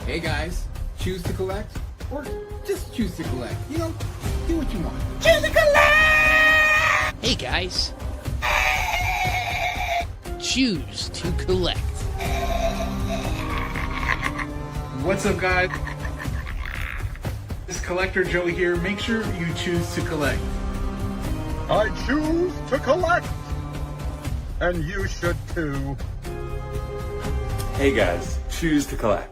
Hey guys, choose to collect or just choose to collect. You know, do what you want. Choose to collect! Hey guys, choose to collect. What's up, guys? This Collector Joe here. Make sure you choose to collect. I choose to collect, and you should too. Hey guys, choose to collect.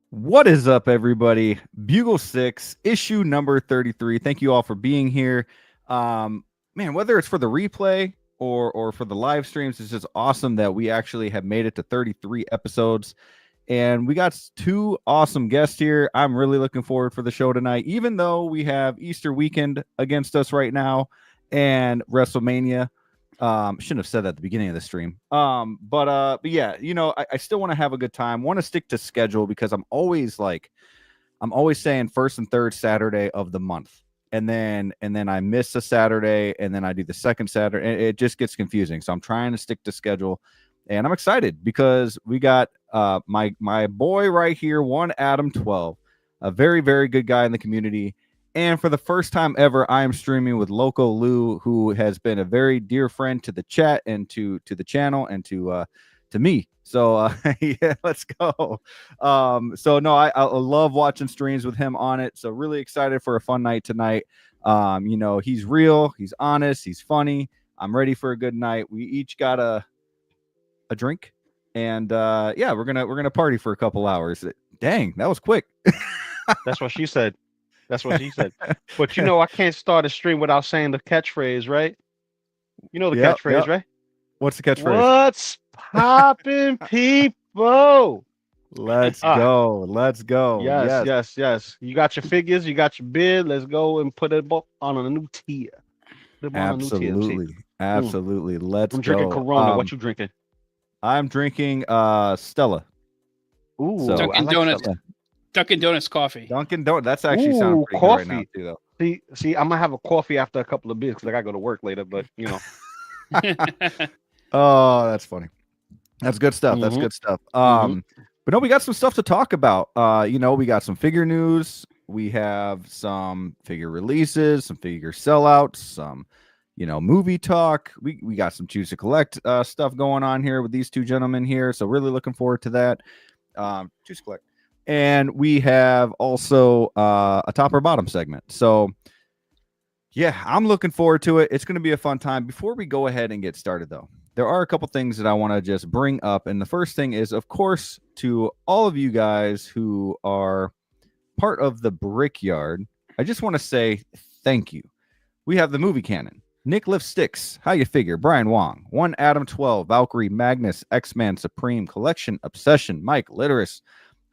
What is up, everybody? Bugle 6, issue number 33. Thank you all for being here. Man, whether it's for the replay or for the live streams, it's just awesome that we actually have made it to 33 episodes. And we got two awesome guests here. I'm really looking forward for the show tonight, even though we have Easter weekend against us right now and WrestleMania. Shouldn't have said that at the beginning of the stream. But yeah, you know, I still want to have a good time. Want to stick to schedule because I'm always saying first and third Saturday of the month, and then I miss a Saturday, and then I do the second Saturday. And it just gets confusing. So I'm trying to stick to schedule, and I'm excited because we got my boy right here, one Adam 12, a very, very good guy in the community. And for the first time ever, I am streaming with Loco Lu, who has been a very dear friend to the chat and to the channel and to me. So yeah, let's go. So no, I love watching streams with him on it. So really excited for a fun night tonight. You know, he's real, he's honest, he's funny. I'm ready for a good night. We each got a drink, and yeah, we're gonna party for a couple hours. Dang, that was quick. That's what she said. That's what she said. But you know, I can't start a stream without saying the catchphase, right? You know the catchphrase, right? What's the catchphrase? What's poppin', people? Let's go. Let's go. Yes. You got your figures, you got your bid. Let's go and put it on a new tier. Absolutely. Absolutely. Let's go. I'm drinking Corona. What you drinking? I'm drinking Stella. Ooh, so, Dunkin' like Donuts. Stella. Dunkin' Donuts coffee. Dunkin' Donuts. That's actually sounds pretty coffee. good right now too, though. See, I'm gonna have a coffee after a couple of beers because I gotta go to work later. But you know. Oh, that's funny. That's good stuff. That's good stuff. But no, we got some stuff to talk about. You know, we got some figure news. We have some figure releases, some figure sellouts, some, you know, movie talk. We got some choose to collect stuff going on here with these two gentlemen here. So really looking forward to that. Choose to collect. And we have also a top or bottom segment. So yeah, I'm looking forward to it. It's going to be a fun time. Before we go ahead and get started, though, there are a couple things that I want to just bring up. And the first thing is, of course, to all of you guys who are part of the Brickyard, I just want to say thank you. We have the movie canon. Nick Lift Sticks, How You Figure, Brian Wong, One Adam 12, Valkyrie, Magnus, X-Man Supreme, Collection, Obsession, Mike Litteris,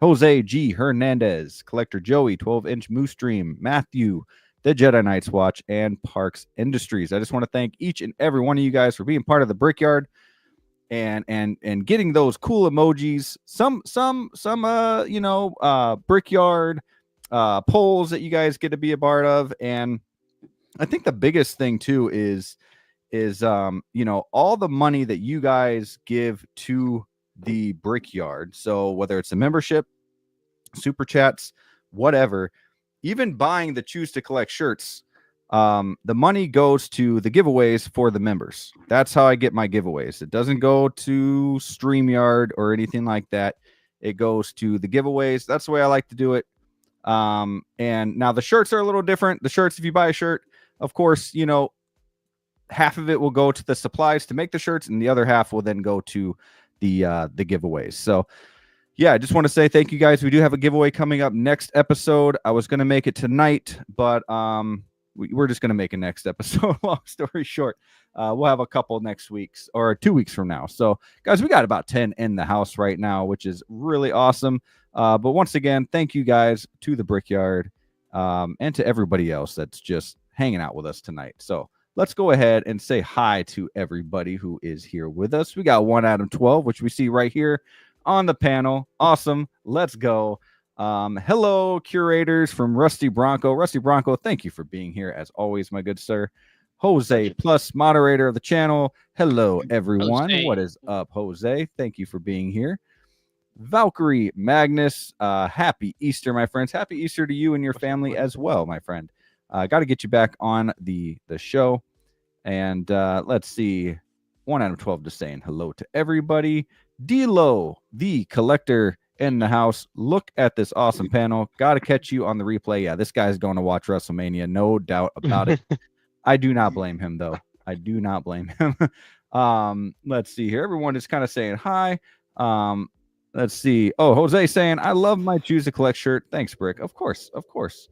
Jose G. Hernandez, Collector Joey, 12-inch Moose Dream, Matthew, The Jedi Knights Watch, and Parks Industries. I just want to thank each and every one of you guys for being part of the Brickyard and getting those cool emojis. Some you know, Brickyard polls that you guys get to be a part of. And I think the biggest thing too is you know, all the money that you guys give to the Brickyard. So whether it's a membership, super chats, whatever, even buying the choose to collect shirts, the money goes to the giveaways for the members. That's how I get my giveaways. It doesn't go to StreamYard or anything like that. It goes to the giveaways. That's the way I like to do it. And now the shirts are a little different. The shirts, if you buy a shirt, of course, you know, half of it will go to the supplies to make the shirts, and the other half will then go to the giveaways. So yeah, I just want to say thank you guys. We do have a giveaway coming up next episode. I was going to make it tonight, but we're just going to make a next episode. Long story short, we'll have a couple next week's or 2 weeks from now. So guys, we got about 10 in the house right now, which is really awesome. But once again, thank you guys to the Brickyard and to everybody else that's just hanging out with us tonight. So let's go ahead and say hi to everybody who is here with us. We got one Adam 12, which we see right here on the panel. Awesome. Let's go. Hello, curators from Rusty Bronco. Rusty Bronco, thank you for being here as always, my good sir. Jose Plus, moderator of the channel. Hello, everyone. Jose. What is up, Jose? Thank you for being here. Valkyrie Magnus, happy Easter, my friends. Happy Easter to you and your family as well, my friend. Got to get you back on the show. And let's see. 1 out of 12 just saying hello to everybody. D-Lo, the collector in the house. Look at this awesome panel. Got to catch you on the replay. Yeah, this guy's going to watch WrestleMania. No doubt about it. I do not blame him, though. I do not blame him. Let's see here. Everyone is kind of saying hi. Let's see. Oh, Jose saying, I love my Choose to Collect shirt. Thanks, Brick. Of course. Of course.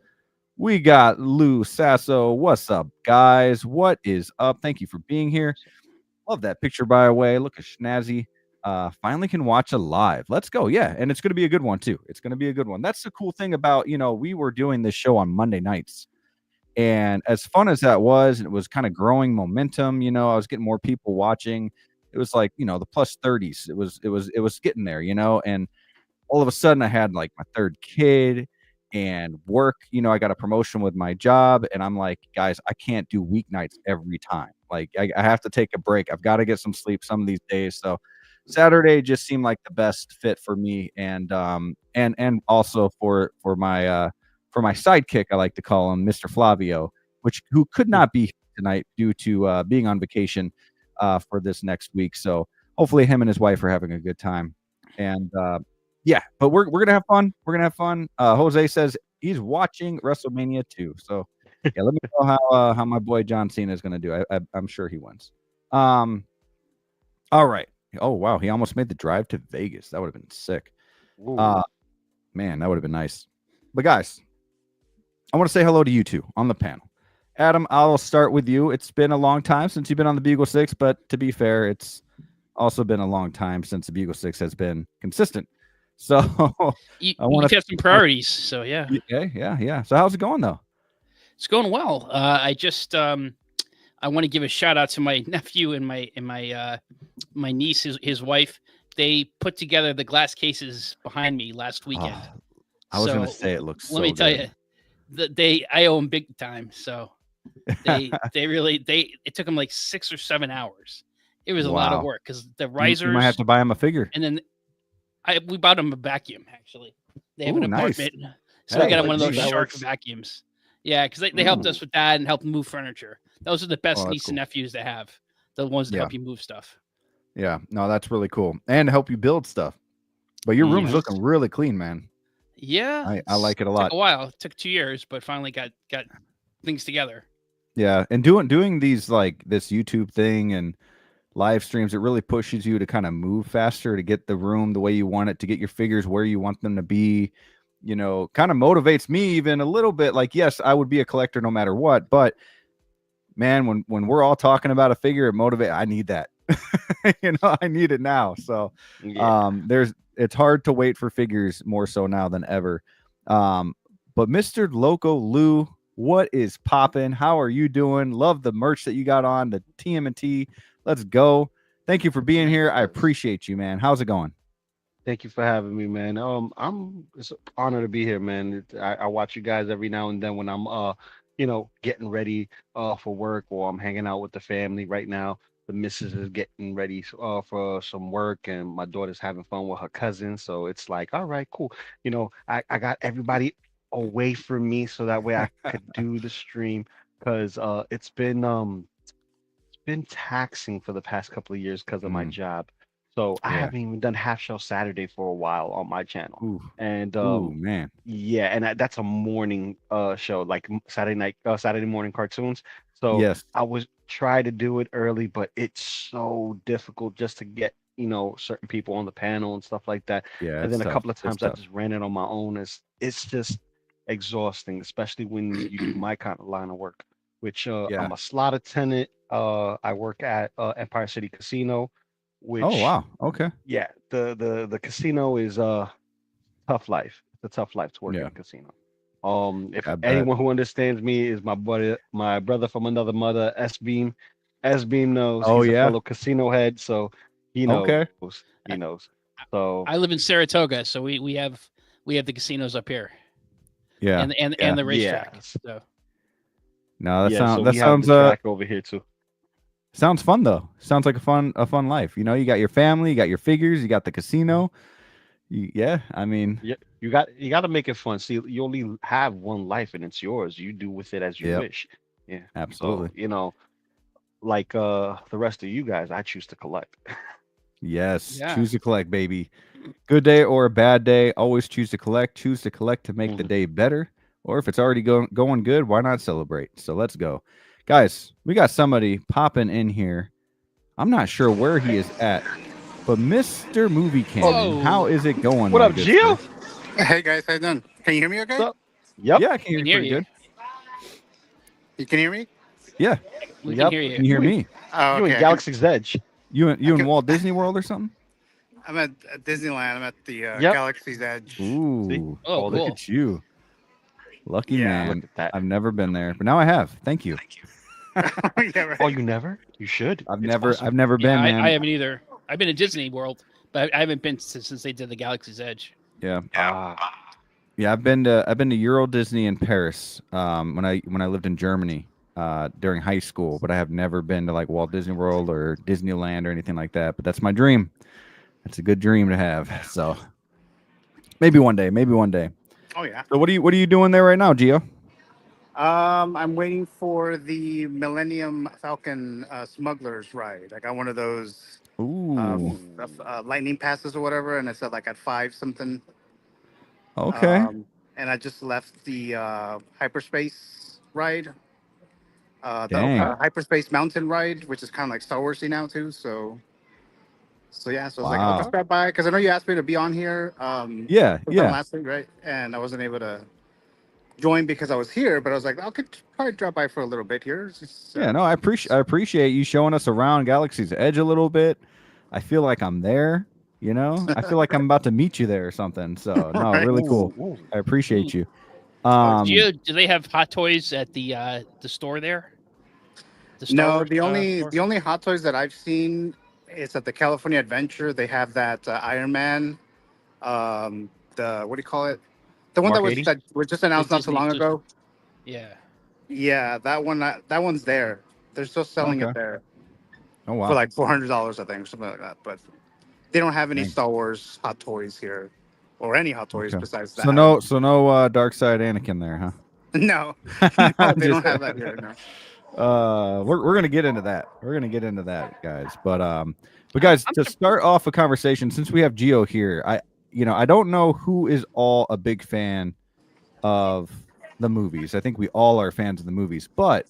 We got Lou Sasso. What's up, guys? What is up? Thank you for being here. Love that picture, by the way. Look at Schnazzy. Finally can watch a live. Let's go. Yeah. And it's going to be a good one, too. It's going to be a good one. That's the cool thing about, you know, we were doing this show on Monday nights. And as fun as that was, and it was kind of growing momentum, you know, I was getting more people watching. It was like, you know, the plus 30s. It was getting there, you know, and all of a sudden I had like my third kid and work, you know, I got a promotion with my job, and I'm like, guys, I can't do weeknights every time. Like I have to take a break. I've got to get some sleep some of these days. So Saturday just seemed like the best fit for me, and also for my sidekick, I like to call him Mr. Flavio, who could not be tonight due to being on vacation for this next week. So hopefully him and his wife are having a good time. And yeah, but we're gonna have fun. We're gonna have fun. Jose says he's watching WrestleMania too. So yeah, let me know how my boy John Cena is gonna do. I'm sure he wins. All right. Oh wow, he almost made the drive to Vegas. That would have been sick. Man, that would have been nice. But guys, I want to say hello to you two on the panel. Adam, I'll start with you. It's been a long time since you've been on the Bugle 6, but to be fair, it's also been a long time since the Bugle 6 has been consistent. So you have some priorities. So yeah. Yeah. So how's it going though? It's going well. I just I want to give a shout out to my nephew and my niece, his wife. They put together the glass cases behind me last weekend. I was going to say it looks. Let me tell you, I owe them big time. So it took them like 6 or 7 hours. It was a lot of work because the risers. You might have to buy them a figure. And then we bought them a vacuum. Actually, they have an apartment, nice. so I got one of those shark vacuums. Yeah, because they helped us with that and helped move furniture. Those are the best nieces and nephews to have. The ones that help you move stuff. Yeah, no, that's really cool, and help you build stuff. But your room's looking really clean, man. Yeah, I like it a lot. Took a while. It took 2 years, but finally got things together. Yeah, and doing these like this YouTube thing and live streams, it really pushes you to kind of move faster, to get the room the way you want it, to get your figures where you want them to be. You know, kind of motivates me even a little bit. Like, yes, I would be a collector no matter what, but man, when we're all talking about a figure, it motivates. I need that. You know, I need it now. So it's hard to wait for figures more so now than ever. But Mr. Loco Lu, what is popping? How are you doing? Love the merch that you got on, the TMNT. Let's go. Thank you for being here. I appreciate you, man. How's it going? Thank you for having me, man. It's an honor to be here, man. I watch you guys every now and then when I'm getting ready for work, or I'm hanging out with the family. Right now, the missus is getting ready for some work, and my daughter's having fun with her cousin. So it's like, all right, cool. You know, I got everybody away from me so that way I could do the stream, because it's been taxing for the past couple of years because of my job. So I Yeah. haven't even done Half Shell Saturday for a while on my channel. Ooh, And ooh, man. yeah, and that's a morning show, like Saturday morning cartoons. So Yes. I was try to do it early, but it's so difficult just to get, certain people on the panel and stuff like that. Yeah. And It's then a tough. couple of It's times I tough. just ran it on my own. It's just exhausting, especially when you do my kind of line of work, which Yeah. I'm a slot attendant. I work at Empire City Casino, which Oh, wow. Okay. yeah, the casino is tough life. It's a tough life to work in Yeah. a casino. If I bet. anyone who understands me is my brother from another mother, S Beam. S Beam knows. Oh, He's a yeah. fellow casino head, so he Okay. knows. He knows. So I live in Saratoga, so we have the casinos up here, Yeah. and Yeah. the racetrack. yes, So No, that yeah. sounds So that we have sounds the track over here too. sounds fun though. Sounds like a fun life. You know, you got your family, you got your figures, you got the casino. Yeah, I mean, Yeah, you got to make it fun. See, you only have one life, and it's yours. You do with it as you Yep. wish. Yeah, absolutely. So like the rest of you guys, I choose to collect. Yes, Yeah. choose to collect, baby. Good day or a bad day, always choose to collect. Choose to collect to make the Mhm. day better. Or if it's already going good, why not celebrate? So let's go, guys. We got somebody popping in here. I'm not sure where he is at, but Mr. Movie Cannon, how is it going? What my up, good Gio? sir? Hey guys, how you doing? Can you hear me okay? What's up? Yep. Yeah, I can hear you hear pretty you. good. You can hear me? Yeah, we Yep. can hear you. can you hear me? Oh, You okay. in Galaxy's Edge. You in can- Walt Disney World or something? I'm at Disneyland. I'm at the Yep. Galaxy's Edge. Ooh, Oh, look cool. at you, lucky Yeah. man. Look at that. I've never been there, but now I have. Thank you. Yeah, right. Oh, you never? You should. I've It's never awesome. I've never Yeah, been, man. I haven't either. I've been to Disney World, but I haven't been since they did the Galaxy's Edge. Yeah. Ah, Yeah, I've been to Euro Disney in Paris when I lived in Germany during high school, but I have never been to like Walt Disney World or Disneyland or anything like that. But that's my dream. That's a good dream to have. So maybe one day, Oh yeah. So what are you doing there right now, Gio? I'm waiting for the Millennium Falcon smugglers ride. I got one of those Ooh. lightning passes or whatever, and it's at like at 5 something. Okay. And I just left the hyperspace ride, the Dang. hyperspace mountain ride, which is kind of like Star Warsy now too. So yeah, so I was like, Wow. I'll just grab by because I know you asked me to be on here. Yeah, sometime yeah. last week, right? And I wasn't able to join because I was here, but I was like, I could probably drop by for a little bit here. It's just, Yeah, no, I appreciate you showing us around Galaxy's Edge a little bit. I feel like I'm there, you know? I feel like I'm about to meet you there or something. So, no, Right. really cool. Ooh. I appreciate you. Gio, do they have Hot Toys at the store there? The Star No, Wars, store? the only Hot Toys that I've seen is at the California Adventure. They have that Iron Man, the what do you call it? The one Mark that 80? was just announced not so Disney long just- ago. Yeah. Yeah, that one's there. They're still selling Okay. it there Oh wow. for like $400, I think, or something like that. But they don't have any Dang. Star Wars Hot Toys here, or any Hot Toys Okay. besides that. So no Dark Side Anakin there, huh? no, no, they don't Just- have that here. No. We're gonna get into that. We're gonna get into that, guys. But guys, to start off a conversation, since we have Gio here, I don't know who is all a big fan of the movies. I think we all are fans of the movies, but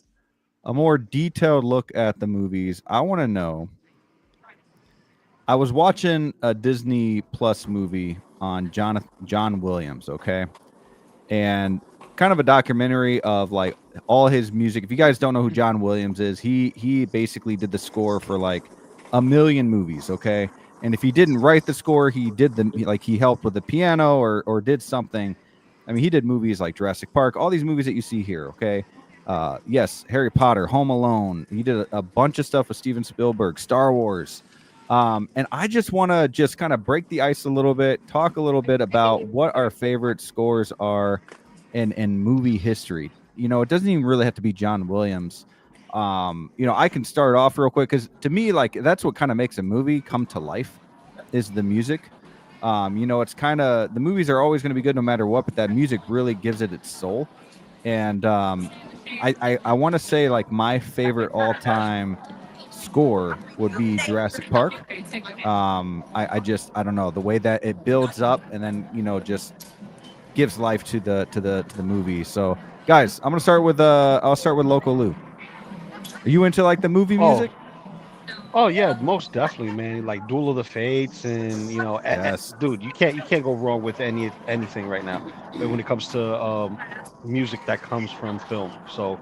a more detailed look at the movies, I want to know. I was watching a Disney Plus movie on John Williams, okay? And kind of a documentary of like all his music. If you guys don't know who John Williams is, he basically did the score for like a million movies, okay? And if he didn't write the score, he helped with the piano or did something. I mean, he did movies like Jurassic Park, all these movies that you see here, okay? Yes, Harry Potter, Home Alone. He did a bunch of stuff with Steven Spielberg, Star Wars. And I just want to just kind of break the ice a little bit, talk a little bit about what our favorite scores are in movie history. You know, it doesn't even really have to be John Williams. I can start off real quick because to me, like, that's what kind of makes a movie come to life is the music. It's kind of, the movies are always going to be good no matter what, but that music really gives it its soul. And I want to say like my favorite all-time score would be Jurassic Park. I don't know, the way that it builds up and then just gives life to the movie. So guys, I'll start with Loco Lu. Are you into like the movie music? Oh yeah, most definitely, man. Like Duel of the Fates, and Yes. dude, you can't go wrong with anything right now when it comes to music that comes from film. So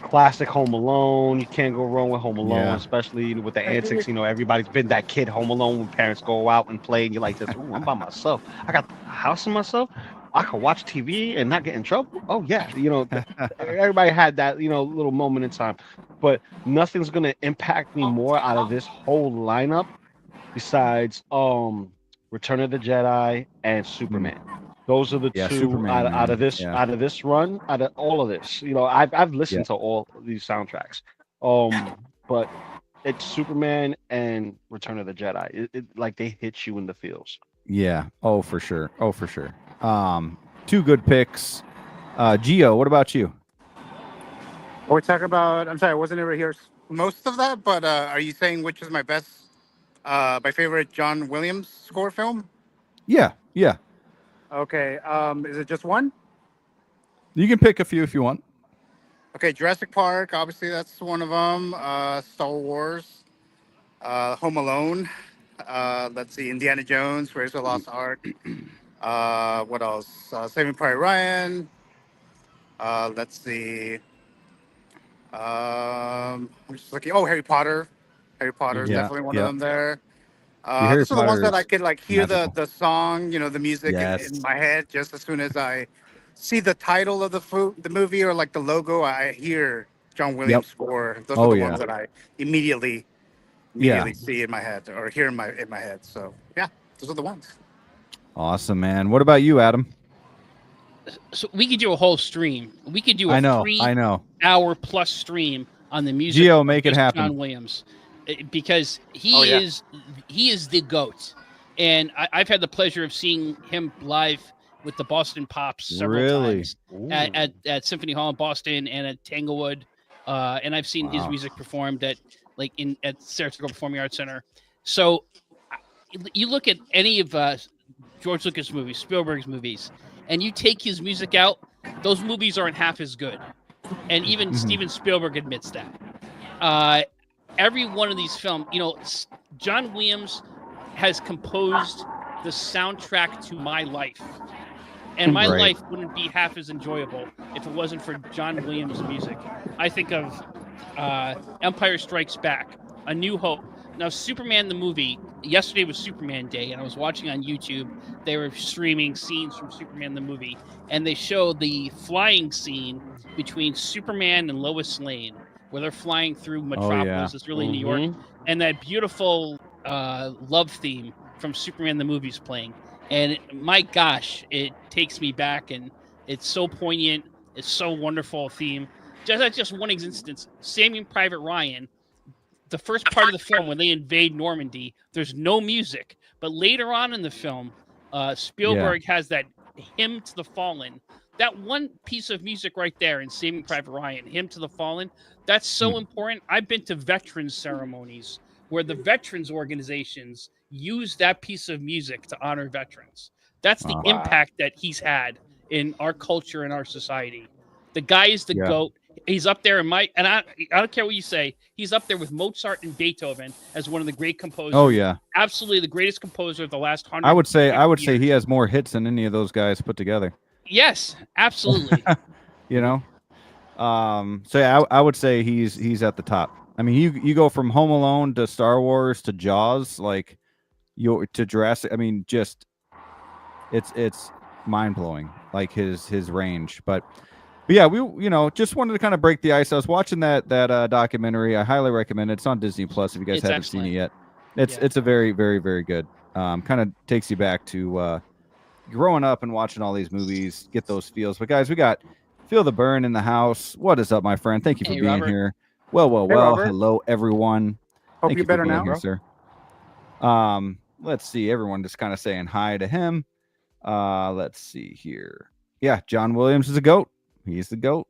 classic Home Alone. You can't go wrong with Home Alone, Yeah. especially with the antics. Everybody's been that kid Home Alone when parents go out and play, and you're like this. Ooh, I'm by myself. I got the house to myself. I can watch TV and not get in trouble. Oh yeah, everybody had that little moment in time, but nothing's gonna impact me more out of this whole lineup besides Return of the Jedi and Superman. Those are the two Superman, out of this yeah. out of this run, out of all of this. I've listened to all these soundtracks. But it's Superman and Return of the Jedi. It like they hit you in the feels. Yeah. Oh, for sure. Two good picks. Gio, what about you? We're talking about. I'm sorry, I wasn't able to hear most of that. But are you saying which is my my favorite John Williams score film? Yeah. Okay. Is it just one? You can pick a few if you want. Okay, Jurassic Park. Obviously, that's one of them. Star Wars. Home Alone. Let's see, Indiana Jones, Raiders of the Lost Ark. What else? Saving Private Ryan. Let's see. I'm just looking. Oh, Harry Potter. Harry Potter is definitely one of them there. These are the ones that I could like hear the song, the music in my head just as soon as I see the title of the movie or like the logo. I hear John Williams score. Those are the ones that I immediately see in my head or hear in my head. So yeah, those are the ones. Awesome, man. What about you, Adam? So we could do a whole stream. We could do a 3-hour plus stream on the music. Gio, make it happen. John Williams, because he is the GOAT, and I've had the pleasure of seeing him live with the Boston Pops several times at Symphony Hall in Boston and at Tanglewood, and I've seen his music performed at Saratoga Performing Arts Center. So you look at any of George Lucas movies, Spielberg's movies, and you take his music out, those movies aren't half as good. And even Steven Spielberg admits that. Every one of these films, John Williams has composed the soundtrack to my life. And my life wouldn't be half as enjoyable if it wasn't for John Williams' music. I think of Empire Strikes Back, A New Hope. Now, Superman the movie, yesterday was Superman Day, and I was watching on YouTube. They were streaming scenes from Superman the movie, and they showed the flying scene between Superman and Lois Lane, where they're flying through Metropolis. It's really New York. And that beautiful love theme from Superman the movie is playing. And my gosh, it takes me back, and it's so poignant. It's so wonderful theme. Just one instance, Saving Private Ryan, the first part of the film when they invade Normandy, there's no music. But later on in the film, Spielberg has that Hymn to the Fallen. That one piece of music right there in Saving Private Ryan, Hymn to the Fallen, that's so important. I've been to veterans ceremonies where the veterans organizations use that piece of music to honor veterans. That's the impact that he's had in our culture and our society. The guy is the GOAT. He's up there I don't care what you say. He's up there with Mozart and Beethoven as one of the great composers. Oh yeah, absolutely the greast composer of the last 100. I would say he has more hits than any of those guys put together. Yes, absolutely. So yeah, I would say he's at the top. I mean, you go from Home Alone to Star Wars to Jaws, to Jurassic. I mean, just it's mind blowing, like his range. But yeah, we just wanted to kind of break the ice. I was watching that documentary. I highly recommend it. It's on Disney Plus if you guys haven't seen it yet. It's a very, very, very good. Kind of takes you back to growing up and watching all these movies, get those feels. But guys, we got Feel the Burn in the house. What is up, my friend? Thank you for being here. Well. Robert. Hello, everyone. Hope you're better now, here, sir. Let's see. Everyone just kind of saying hi to him. Let's see here. Yeah, John Williams is a GOAT. He's the GOAT.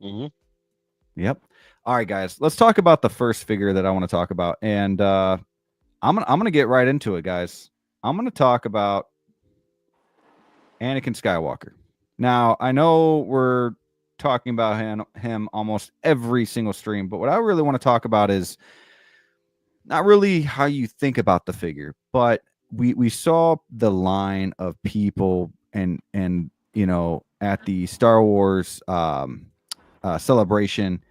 Yep. All right, guys, let's talk about the first figure that I want to talk about. And I'm gonna get right into it, guys. I'm gonna talk about Anakin Skywalker. Now, I know we're talking about him almost every single stream, but what I really want to talk about is not really how you think about the figure, but we saw the line of people and you know, at the Star Wars celebration,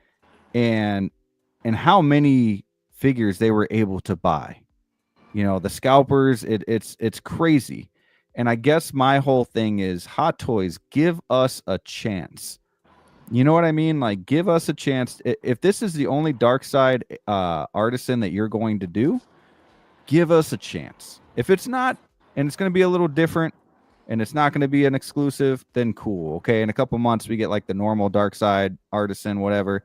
and how many figures they were able to buy. You know, the scalpers, it's crazy. And I guess my whole thing is, Hot Toys, give us a chance. You know what I mean? Like, give us a chance. If this is the only dark side artisan that you're going to do, give us a chance. If it's not, and it's going to be a little different, and it's not going to be an exclusive, then cool. Okay, in a couple months we get like the normal dark side artisan, whatever,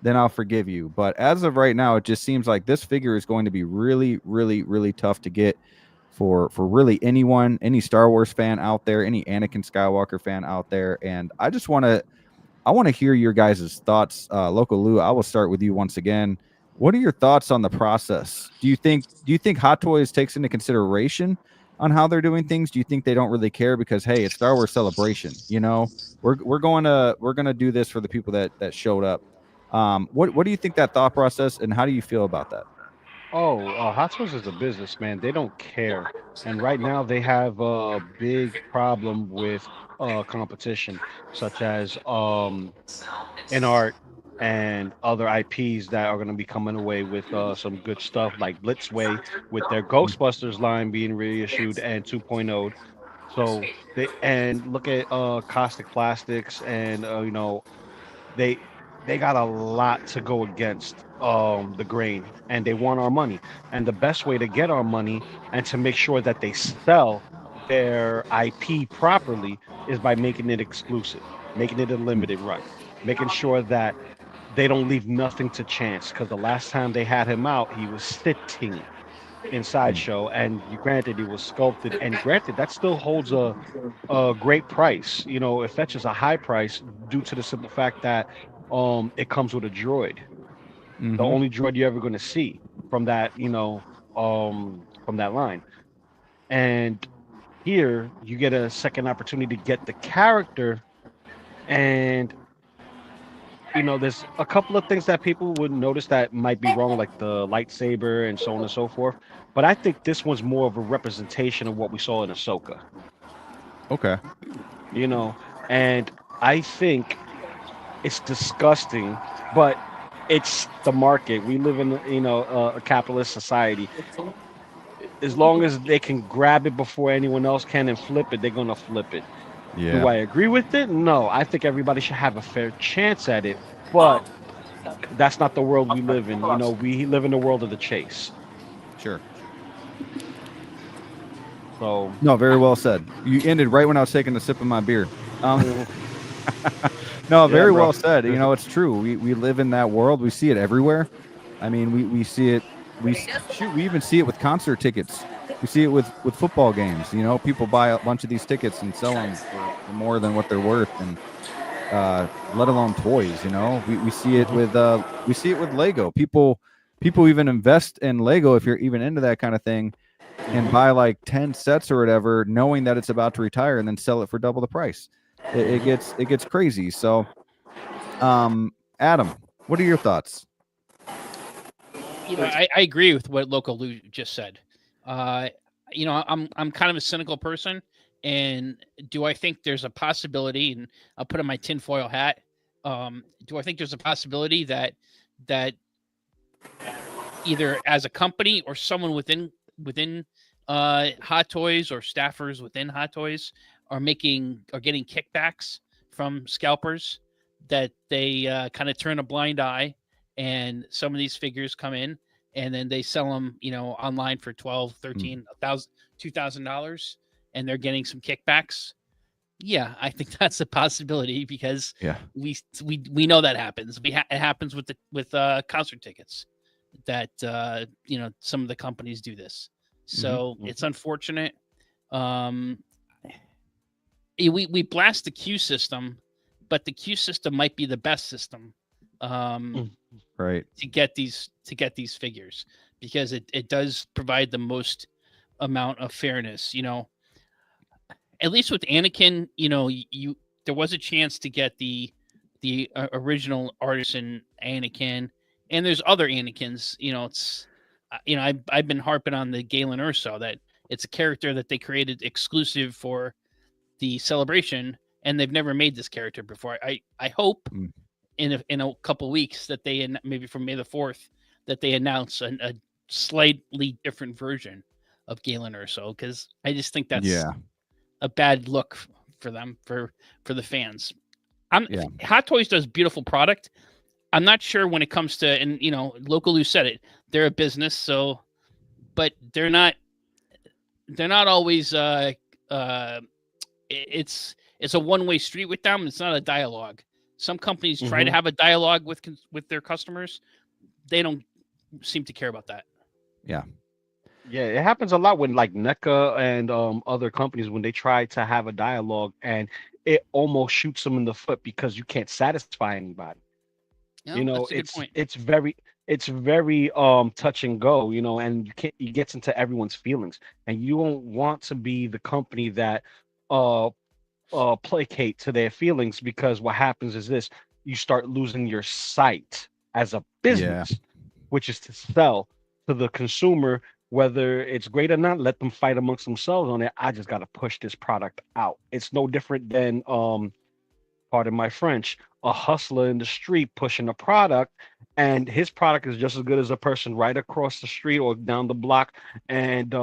then I'll forgive you. But as of right now, it just seems like this figure is going to be really, really, really tough to get for really anyone, any Star Wars fan out there, any Anakin Skywalker fan out there. And I just want to hear your guys' thoughts. Loco Lu, I will start with you once again. What are your thoughts on the process? Do you think Hot Toys takes into consideration on how they're doing things? Do you think they don't really care because, hey, it's Star Wars Celebration? You know, we're going to do this for the people that showed up. What do you think that thought process, and how do you feel about that? Hot Toys is a business, man. They don't care, and right now they have a big problem with competition, such as in art and other IPs that are going to be coming away with some good stuff, like Blitzway with their Ghostbusters line being reissued and 2.0. So and look at Caustic Plastics, and you know, they they got a lot to go against the grain, and they want our money. And the best way to get our money and to make sure that they sell their IP properly is by making it exclusive, making it a limited run, making sure that they don't leave nothing to chance. Because the last time they had him out, he was sitting in Sideshow, and granted, he was sculpted, and granted, that still holds a great price. You know, it fetches a high price due to the simple fact that it comes with a droid, the only droid you're ever going to see from that, you know, from that line. And here you get a second opportunity to get the character, and you know, there's a couple of things that people would notice that might be wrong, like the lightsaber and so on and so forth. But I think this one's more of a representation of what we saw in Ahsoka. Okay. You know, and I think it's disgusting, but it's the market. We live in, you know, a capitalist society. As long as they can grab it before anyone else can and flip it, they're gonna flip it. Yeah. Do I agree with it? No. I think everybody should have a fair chance at it, but that's not the world we live in. You know, we live in the world of the chase. Sure. So no, very well said. You ended right when I was taking a sip of my beer. No, very well said. You know, it's true. We live in that world. We see it everywhere. I mean, we see it. We even see it with concert tickets. We see it with football games. You know, people buy a bunch of these tickets and sell them for more than what they're worth, and let alone toys. You know, we see it with Lego. People even invest in Lego, if you're even into that kind of thing, and buy like 10 sets or whatever, knowing that it's about to retire, and then sell it for double the price. It gets crazy. So, Adam, what are your thoughts? You know, I agree with what Loco Lu just said. You know, I'm kind of a cynical person, and do I think there's a possibility? And I'll put on my tinfoil hat. Do I think there's a possibility that either as a company or someone within Hot Toys, or staffers within Hot Toys are getting kickbacks from scalpers, that they kind of turn a blind eye, and some of these figures come in and then they sell them, you know, online for $12, $13, $2,000, and they're getting some kickbacks. Yeah, I think that's a possibility, because we know that happens. It happens with concert tickets, that you know, some of the companies do this. So it's unfortunate. We blast the queue system, but the queue system might be the best system right, to get these figures, because it does provide the most amount of fairness. At least with Anakin, there was a chance to get the original artisan Anakin, and there's other Anakins. It's I've been harping on the Galen Erso, that it's a character that they created exclusive for the celebration, and they've never made this character before. I hope in a couple weeks that they, maybe from May the 4th, that they announce a slightly different version of Galen Erso, because I just think that's a bad look for them, for the fans. Hot Toys does beautiful product. I'm not sure when it comes to, and Loco Lu said it, they're a business, so, but they're not always it's a one-way street with them. It's not a dialogue. Some companies try to have a dialogue with their customers. They don't seem to care about that. Yeah, it happens a lot when like NECA and other companies, when they try to have a dialogue, and it almost shoots them in the foot because you can't satisfy anybody. It's very touch and go, and it gets into everyone's feelings, and you don't want to be the company that placate to their feelings, because what happens is this: you start losing your sight as a business, which is to sell to the consumer, whether it's great or not. Let them fight amongst themselves on it. I just got to push this product out. It's no different than pardon my French, a hustler in the street pushing a product, and his product is just as good as a person right across the street or down the block, and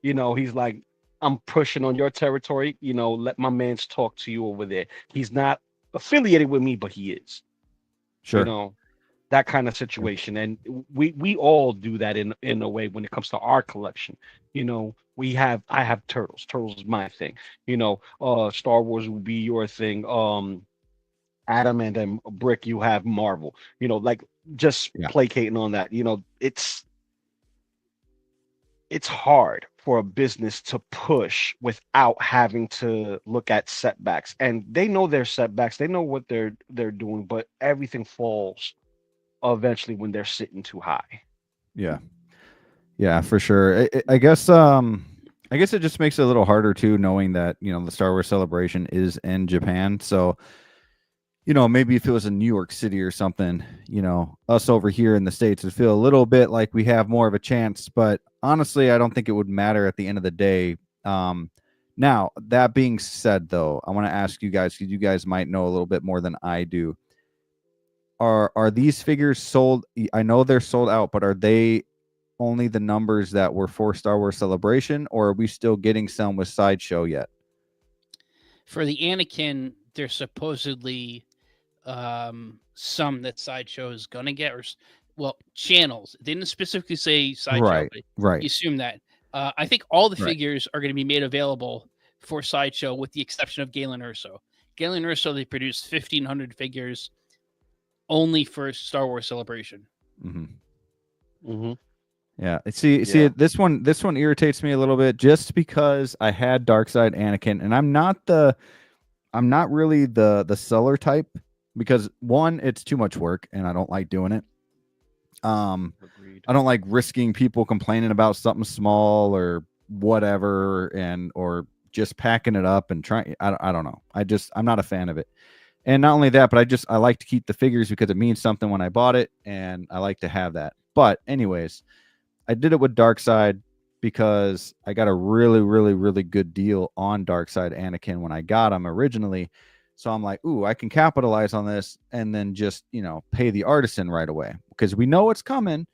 he's like, I'm pushing on your territory, let my mans talk to you over there. He's not affiliated with me, but he is. Sure. That kind of situation. And we all do that in a way when it comes to our collection. I have Turtles. Turtles is my thing. Star Wars will be your thing. Adam and then Brick, you have Marvel. Just placating on that. It's hard for a business to push without having to look at setbacks. And they know their setbacks. They know what they're doing, but everything falls eventually when they're sitting too high. Yeah, for sure. I guess it just makes it a little harder too, knowing that the Star Wars Celebration is in Japan. So maybe if it was in New York City or something, us over here in the States would feel a little bit like we have more of a chance, but honestly, I don't think it would matter at the end of the day. Now, that being said, though, I want to ask you guys, because you guys might know a little bit more than I do. Are these figures sold? I know they're sold out, but are they only the numbers that were for Star Wars Celebration, or are we still getting some with Sideshow yet? For the Anakin, there's supposedly some that Sideshow is going to get, or channels. They didn't specifically say Sideshow, right. You assume that. I think all the figures are going to be made available for Sideshow, with the exception of Galen Erso. Galen Erso, they produced 1,500 figures only for Star Wars Celebration. Yeah. See, this one irritates me a little bit, just because I had Darkside Anakin, and I'm not really the seller type, because one, it's too much work and I don't like doing it. I don't like risking people complaining about something small or whatever, or just packing it up and trying. I don't know. I'm not a fan of it. And not only that, but I like to keep the figures because it means something when I bought it, and I like to have that. But anyways, I did it with Darkside because I got a really, really, really good deal on Darkside Anakin when I got him originally. So I'm like, ooh, I can capitalize on this and then just, pay the artisan right away, because we know it's coming.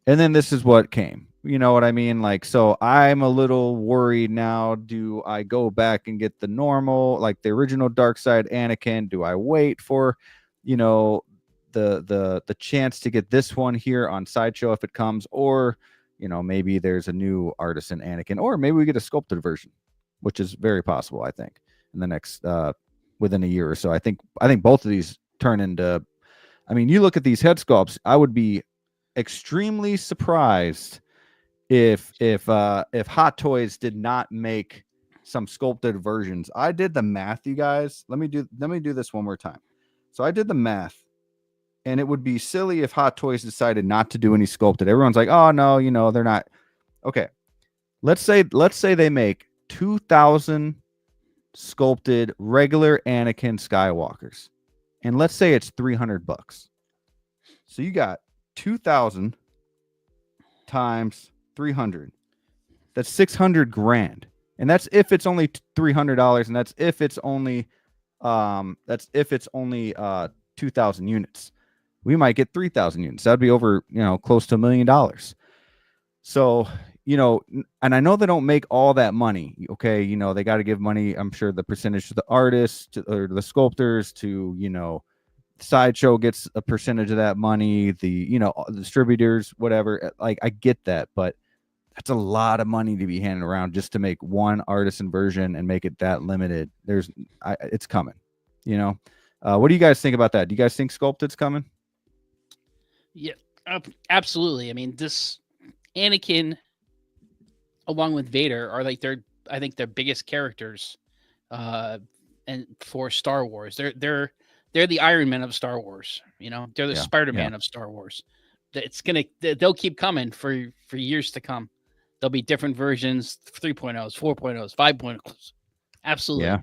And then this is what came. You know what I mean? So I'm a little worried now. Do I go back and get the normal, like the original Darkside Anakin? Do I wait for, the chance to get this one here on Sideshow if it comes, or maybe there's a new artisan Anakin, or maybe we get a sculpted version, which is very possible, I think, in the next within a year or so. I think both of these turn into, you look at these head sculpts, I would be extremely surprised if Hot Toys did not make some sculpted versions. I did the math, you guys. Let me do this one more time. So I did the math. and it would be silly if Hot Toys decided not to do any sculpted. Everyone's like, oh no, you know, they're not. Okay, let's say they make 2,000 sculpted regular Anakin Skywalkers, and let's say it's $300. So you got 2,000 times 300. That's 600 grand, and that's if it's only $300, and that's if it's only 2,000 units. We might get 3,000 units. That'd be over, you know, close to $1 million. So, you know, and I know they don't make all that money. Okay, you know, they got to give money, I'm sure, the percentage to the artists or the sculptors, to, you know, Sideshow gets a percentage of that money, the, you know, the distributors, whatever. Like, I get that, but that's a lot of money to be handing around just to make one artisan version and make it that limited. It's coming, you know. What do you guys think about that? Do you guys think Sculpted's coming? Yeah, absolutely. I mean, this Anakin, along with Vader, are like I think their biggest characters, and for Star Wars, they're the Iron Man of Star Wars. You know, they're the Spider-Man of Star Wars. They'll keep coming for years to come. There'll be different versions, 3.0s, 4.0s, 5.0s. Absolutely.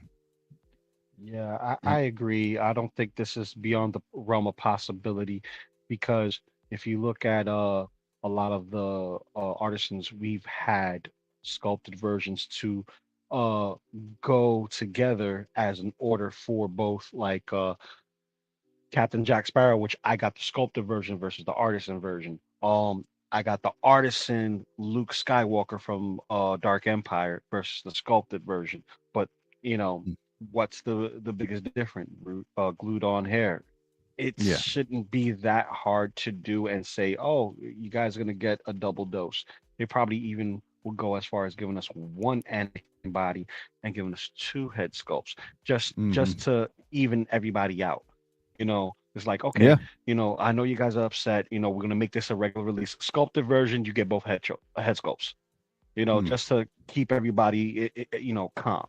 Yeah, I agree. I don't think this is beyond the realm of possibility, because if you look at a lot of the artisans we've had sculpted versions to go together as an order for both, like Captain Jack Sparrow, which I got the sculpted version versus the artisan version. I got the artisan Luke Skywalker from Dark Empire versus the sculpted version. But you know, what's the biggest difference? Glued on hair. It shouldn't be that hard to do and say, oh, you guys are gonna get a double dose. They probably even will go as far as giving us one Anakin body and giving us 2 head sculpts, just to even everybody out. You know, it's like, okay, you know, I know you guys are upset. You know, we're gonna make this a regular release sculpted version. You get both head sculpts. You know, just to keep everybody, you know, calm.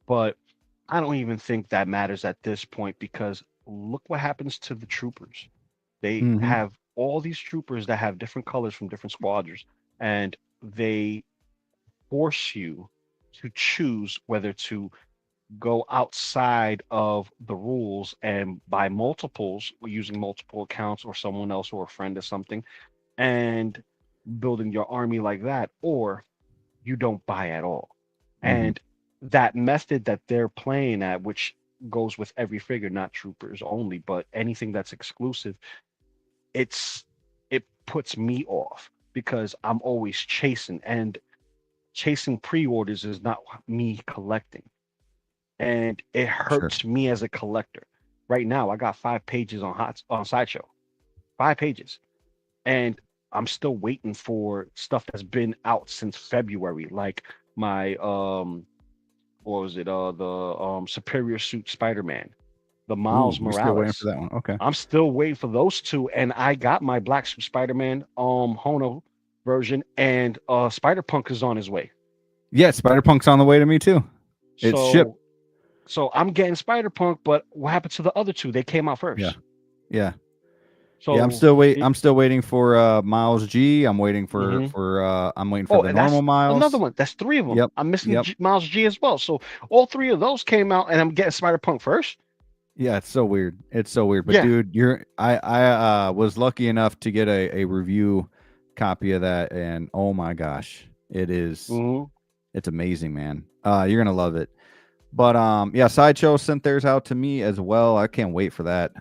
But I don't even think that matters at this point, because look what happens to the troopers. They have all these troopers that have different colors from different squadrons, and they force you to choose whether to go outside of the rules and buy multiples, using multiple accounts or someone else or a friend or something, and building your army like that, or you don't buy at all. And that method that they're playing at, which goes with every figure, not troopers only, but anything that's exclusive, it puts me off, because I'm always chasing, and chasing pre-orders is not me collecting. And it hurts me as a collector. Right now, I got 5 pages on Sideshow, 5 pages, and I'm still waiting for stuff that's been out since February, like my what was it? The Superior Suit Spider-Man, the Miles Morales. Still waiting for that one. Okay, I'm still waiting for those 2, and I got my Black Suit Spider-Man Hono version, and Spider-Punk is on his way. Yeah, Spider-Punk's on the way to me too. It's shipped. So I'm getting Spider-Punk, but what happened to the other 2? They came out first. Yeah. So yeah, I'm still waiting for Miles G. I'm waiting for I'm waiting for the normal Miles. Another one. That's 3 of them. Yep. I'm missing Miles G as well. So all 3 of those came out, and I'm getting Spider-Punk first. Yeah, it's so weird. But dude, I was lucky enough to get a review copy of that, and oh my gosh, it is it's amazing, man. You're gonna love it. But Sideshow sent theirs out to me as well. I can't wait for that.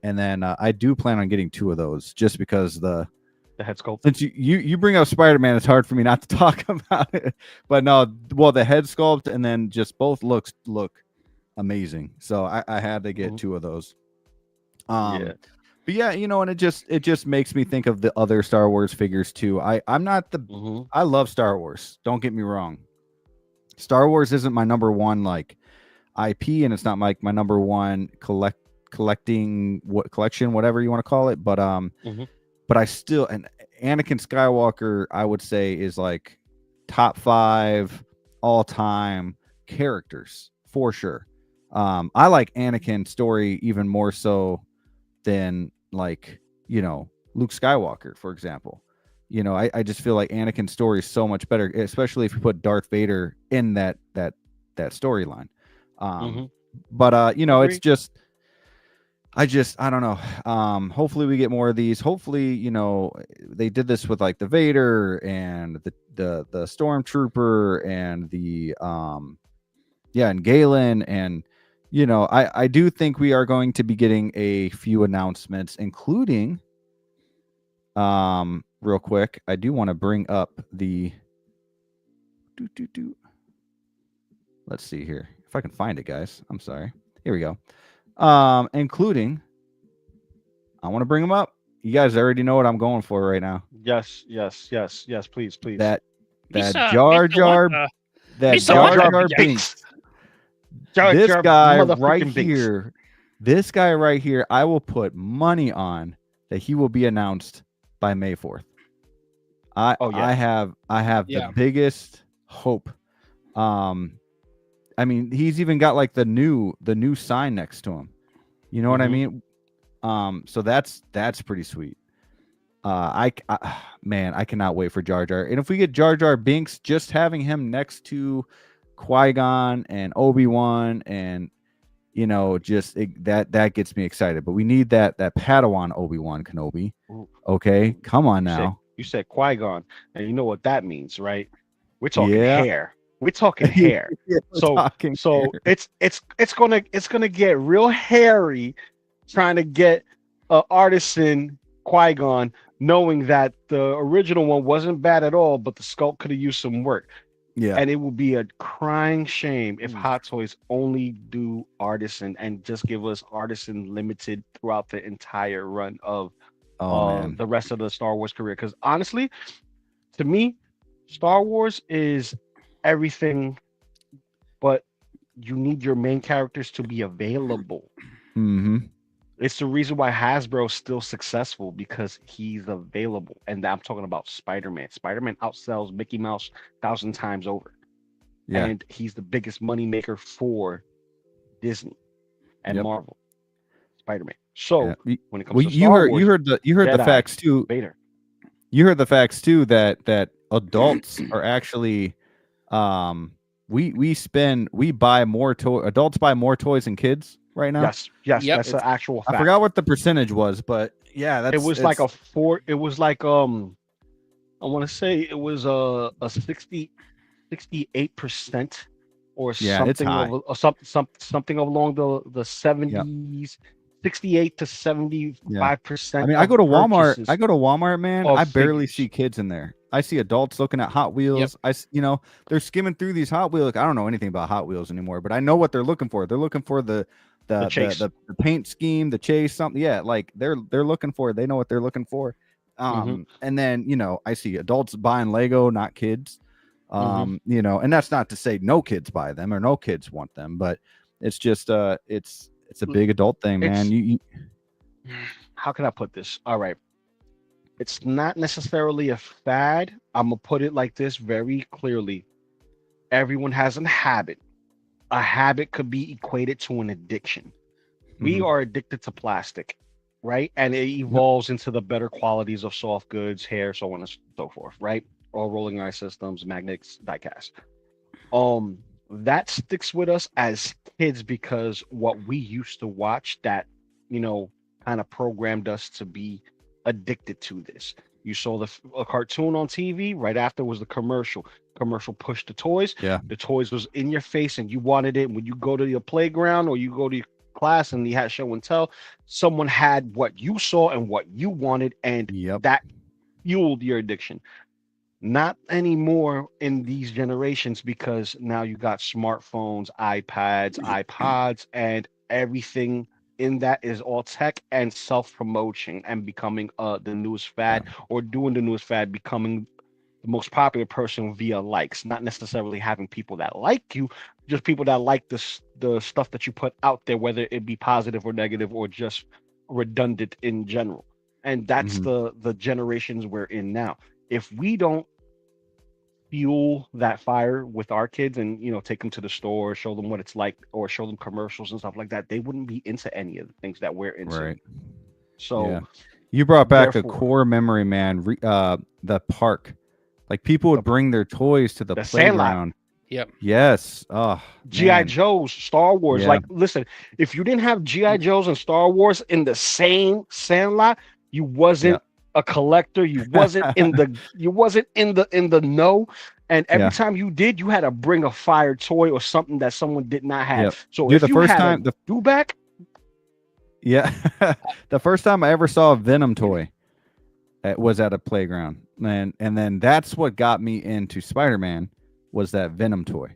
And then I do plan on getting 2 of those, just because the head sculpt. Since you bring up Spider-Man, it's hard for me not to talk about it. But no, well, the head sculpt and then just both look amazing. So I had to get 2 of those. But yeah, you know, and it just makes me think of the other Star Wars figures too. I'm not the I love Star Wars. Don't get me wrong. Star Wars isn't my number one like IP, and it's not like my number one collection, whatever you want to call it. But but I still, and Anakin Skywalker, I would say, is like top 5 all-time characters for sure. I like Anakin's story even more so than like, Luke Skywalker, for example. I just feel like Anakin's story is so much better, especially if you put Darth Vader in that storyline. But it's just, I don't know. Hopefully we get more of these. Hopefully, they did this with like the Vader and the Stormtrooper and the and Galen, and I do think we are going to be getting a few announcements, including real quick, I do want to bring up the let's see here if I can find it, guys. I'm sorry. Here we go. Including, I want to bring them up. You guys already know what I'm going for right now. Yes, please. That Jar Jar Binks. This guy right here, I will put money on that he will be announced by May 4th. I have the biggest hope. I mean, he's even got like the new sign next to him. You know what I mean? So that's pretty sweet. Man, I cannot wait for Jar Jar. And if we get Jar Jar Binks, just having him next to Qui-Gon and Obi-Wan, and that gets me excited. But we need that Padawan Obi-Wan Kenobi. Okay, come on now. You said Qui-Gon, and you know what that means, right? We're talking hair. We're talking hair. So it's gonna get real hairy trying to get artisan Qui-Gon, knowing that the original one wasn't bad at all, but the sculpt could have used some work. Yeah. And it would be a crying shame if Hot Toys only do artisan and just give us artisan limited throughout the entire run of the rest of the Star Wars career. Because honestly, to me, Star Wars is everything, but you need your main characters to be available. It's the reason why Hasbro's still successful, because he's available. And I'm talking about Spider-Man. Spider-Man outsells Mickey Mouse 1,000 times over. Yeah. And he's the biggest moneymaker for Disney and Marvel. Spider-Man. So when it comes to Star Wars, you heard the facts too. Vader. You heard the facts too that adults are actually adults buy more toys than kids right now. Yes, that's an actual fact. I forgot what the percentage was, but yeah, it was like I want to say it was a 68% or something along the 70s. 68 to 75%. I mean, I go to Walmart, man. I barely see kids in there. I see adults looking at Hot Wheels. They're skimming through these Hot Wheels. I don't know anything about Hot Wheels anymore, but I know what they're looking for. They're looking for the paint scheme, the chase, something. Yeah, like they're looking for it. They know what they're looking for. And then I see adults buying Lego, not kids. And that's not to say no kids buy them or no kids want them, but it's just it's a big adult thing, man. How can I put this? All right. It's not necessarily a fad. I'm going to put it like this very clearly. Everyone has a habit. A habit could be equated to an addiction. We are addicted to plastic, right? And it evolves into the better qualities of soft goods, hair, so on and so forth, right? All rolling ice systems, magnets, die-cast. That sticks with us as kids because what we used to watch that, kind of programmed us to be addicted to this. You saw a cartoon on TV, right after was the commercial. Commercial pushed the toys. Yeah. The toys was in your face and you wanted it. When you go to your playground or you go to your class and you had show and tell, someone had what you saw and what you wanted, and that fueled your addiction. Not anymore in these generations, because now you got smartphones, iPads, iPods, and everything in that is all tech and self-promotion and becoming the newest fad, or doing the newest fad, becoming the most popular person via likes, not necessarily having people that like you, just people that like the stuff that you put out there, whether it be positive or negative or just redundant in general. And that's the generations we're in now. If we don't fuel that fire with our kids and take them to the store, show them what it's like, or show them commercials and stuff like that, they wouldn't be into any of the things that we're into. Right. So you brought back a therefore- core memory, man. The park, like people would bring their toys to the playground. Yep. Yes. Oh, GI Joes, Star Wars. Yeah. Like, listen, if you didn't have GI Joes and Star Wars in the same Sandlot, you wasn't a collector. You wasn't in the. You wasn't in the know. And every time you did, you had to bring a fire toy or something that someone did not have. Yep. So Dude, if the you first had time a do back. Yeah, the first time I ever saw a Venom toy, it was at a playground, and then that's what got me into Spider-Man, was that Venom toy.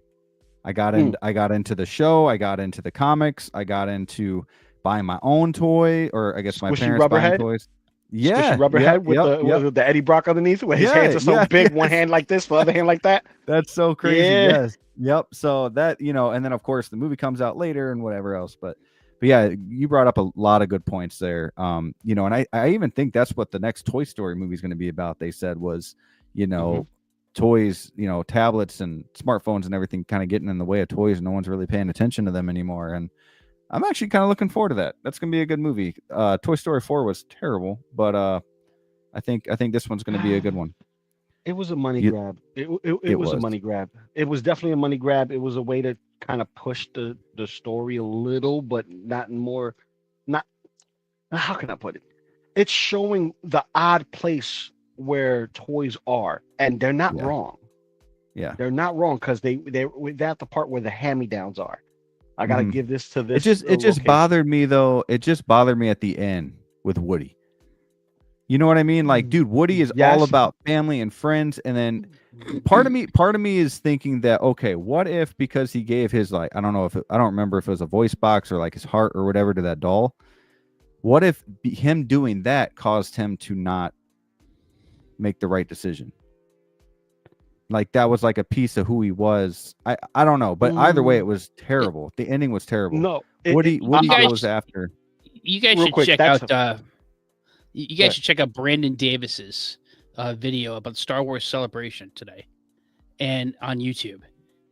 I got into the show, I got into the comics, I got into buying my own toy, or I guess my parents buying toys. Yeah, Squishy rubber head with the Eddie Brock underneath, where his hands are so big, one hand like this, the other hand like that. That's so crazy. Yes, yep. So that, and then of course the movie comes out later and whatever else, but yeah, you brought up a lot of good points there. And I even think that's what the next Toy Story movie is going to be about. They said was, toys, tablets and smartphones and everything kind of getting in the way of toys, and no one's really paying attention to them anymore. And I'm actually kind of looking forward to that. That's going to be a good movie. Toy Story 4 was terrible, but I think this one's going to be a good one. It was a money grab. It was a money grab. It was definitely a money grab. It was a way to kind of push the story a little, but not how can I put it? It's showing the odd place where toys are, and they're not wrong. Yeah, they're not wrong, because they're at the part where the hand-me-downs are. I gotta give this to this. It just bothered me though. It just bothered me at the end with Woody. You know what I mean? Like, dude, Woody is all about family and friends. And then part of me is thinking that, okay, what if, because he gave his, like, I don't remember if it was a voice box or like his heart or whatever to that doll. What if him doing that caused him to not make the right decision? Like, that was like a piece of who he was. I don't know, but either way, it was terrible. The ending was terrible. No, Woody goes after. You guys should check out. You guys should check out Brandon Davis's video about Star Wars Celebration today, and on YouTube.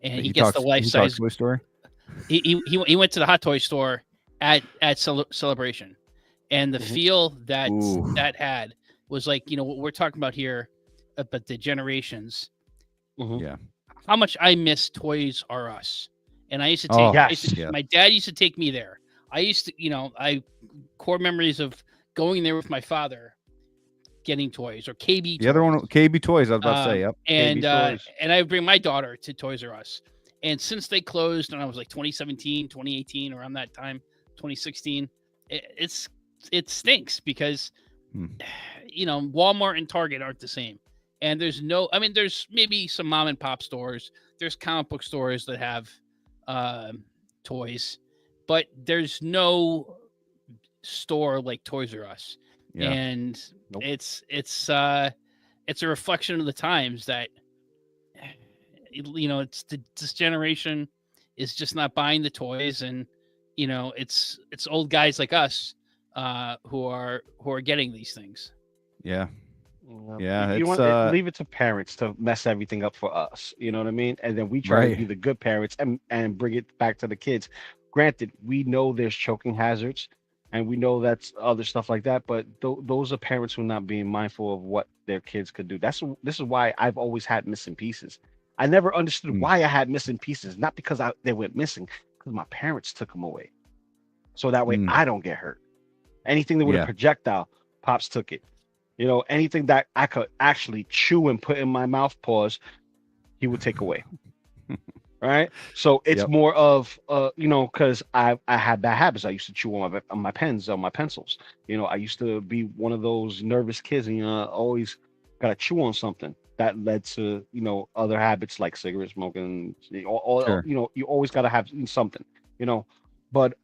And he gets the life size Toy Story. He went to the Hot Toy store at Celebration, and the feel that had was like, what we're talking about here, but the generations. Yeah. How much I miss Toys R Us, and I used to take. My dad used to take me there. I used to, core memories of going there with my father, getting toys, or KB. The other one, KB Toys. I was about to say, yep. And I would bring my daughter to Toys R Us. And since they closed, and I was like 2017, 2018, around that time, 2016, it stinks because, Walmart and Target aren't the same. And there's maybe some mom and pop stores. There's comic book stores that have toys, but there's no store like Toys R Us. And it's a reflection of the times that this generation is just not buying the toys, and it's old guys like us who are getting these things. Leave it to parents to mess everything up for us, you know what I mean? And then we try to be the good parents and bring it back to the kids. Granted, we know there's choking hazards, and we know that's other stuff like that, but those are parents who are not being mindful of what their kids could do. This is why I've always had missing pieces. I never understood why I had missing pieces, not because they went missing, because my parents took them away. So that way I don't get hurt. Anything that with a projectile, Pops took it. Anything that I could actually chew and put in my mouth, pause, he would take away. Right. So it's more of, because I had bad habits. I used to chew on my pens, on my pencils. I used to be one of those nervous kids, and always got to chew on something. That led to, other habits like cigarette smoking. You always got to have something, But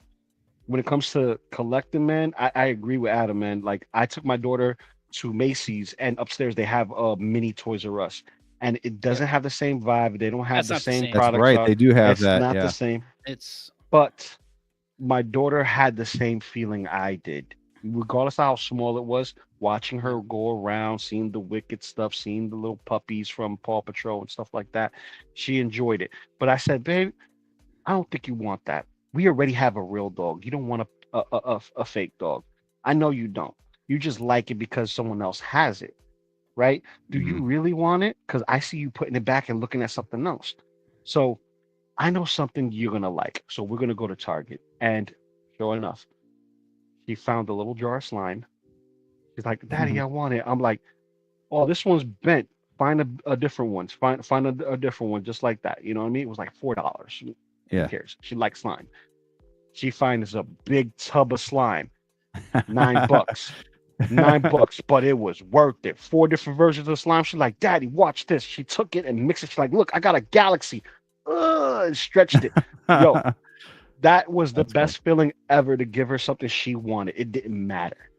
when it comes to collecting, man, I agree with Adam, man. Like, I took my daughter to Macy's, and upstairs they have a mini Toys R Us, and it doesn't have the same vibe. They don't have the same products. That's right. They do have that. It's not the same. But my daughter had the same feeling I did, regardless of how small it was. Watching her go around, seeing the wicked stuff, seeing the little puppies from Paw Patrol and stuff like that, she enjoyed it. But I said, babe, I don't think you want that. We already have a real dog. You don't want a fake dog. I know you don't. You just like it because someone else has it, right? Do you really want it? Because I see you putting it back and looking at something else. So I know something you're gonna like. So we're gonna go to Target, and sure enough, she found a little jar of slime. She's like, "Daddy, I want it." I'm like, "Oh, this one's bent. Find a different one. Find a different one, just like that." You know what I mean? It was like $4. Yeah. Who cares? She likes slime. She finds a big tub of slime, $9. $9, but it was worth it. 4 different versions of slime. She's like, "Daddy, watch this." She took it and mixed it. She's like, "Look, I got a galaxy." And stretched it. Yo, that was the best feeling ever, to give her something she wanted. It didn't matter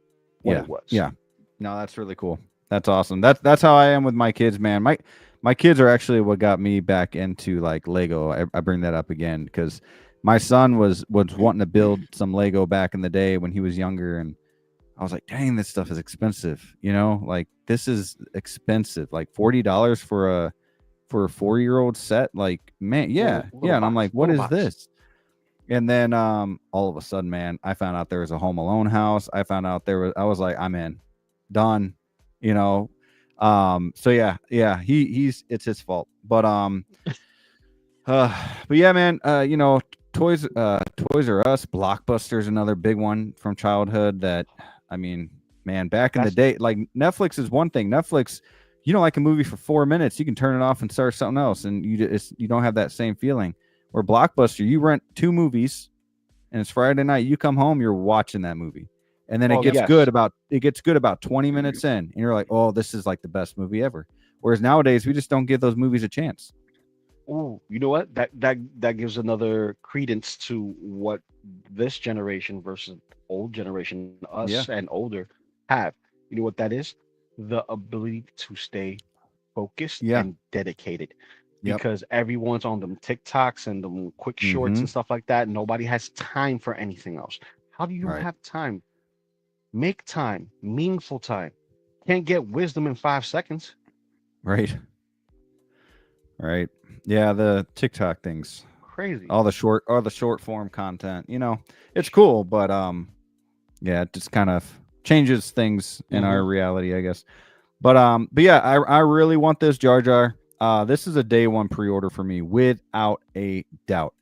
what it was. Yeah. No, that's really cool. That's awesome. That's how I am with my kids, man. My kids are actually what got me back into like Lego. I bring that up again because my son was wanting to build some Lego back in the day when he was younger, and I was like, dang, this stuff is expensive. You know, like this is expensive. Like $40 for a 4-year-old set. Like, man, yeah. And I'm like, what is this? And then all of a sudden, man, I found out there was a Home Alone house. I found out I was like, I'm in, done, you know. So yeah, it's his fault. But yeah, man, you know, Toys R Us, Blockbuster's another big one from childhood that, I mean, man, back in the day, like Netflix is one thing. Netflix, you don't like a movie for 4 minutes, you can turn it off and start something else, and you don't have that same feeling. Or Blockbuster, you rent 2 movies, and it's Friday night, you come home, you're watching that movie, and then it gets good about 20 minutes in, and you're like, oh, this is like the best movie ever. Whereas nowadays, we just don't give those movies a chance. Oh, you know what? That gives another credence to what this generation versus old generation, us and older, have. You know what that is? The ability to stay focused and dedicated. Because everyone's on them TikToks and them quick shorts and stuff like that. Nobody has time for anything else. How do you have time? Make time, meaningful time. Can't get wisdom in 5 seconds. Right. Yeah, the TikTok things. Crazy. All the short form content. You know, it's cool, but yeah, it just kind of changes things in our reality, I guess. But yeah, I really want this Jar Jar. This is a day one pre-order for me, without a doubt.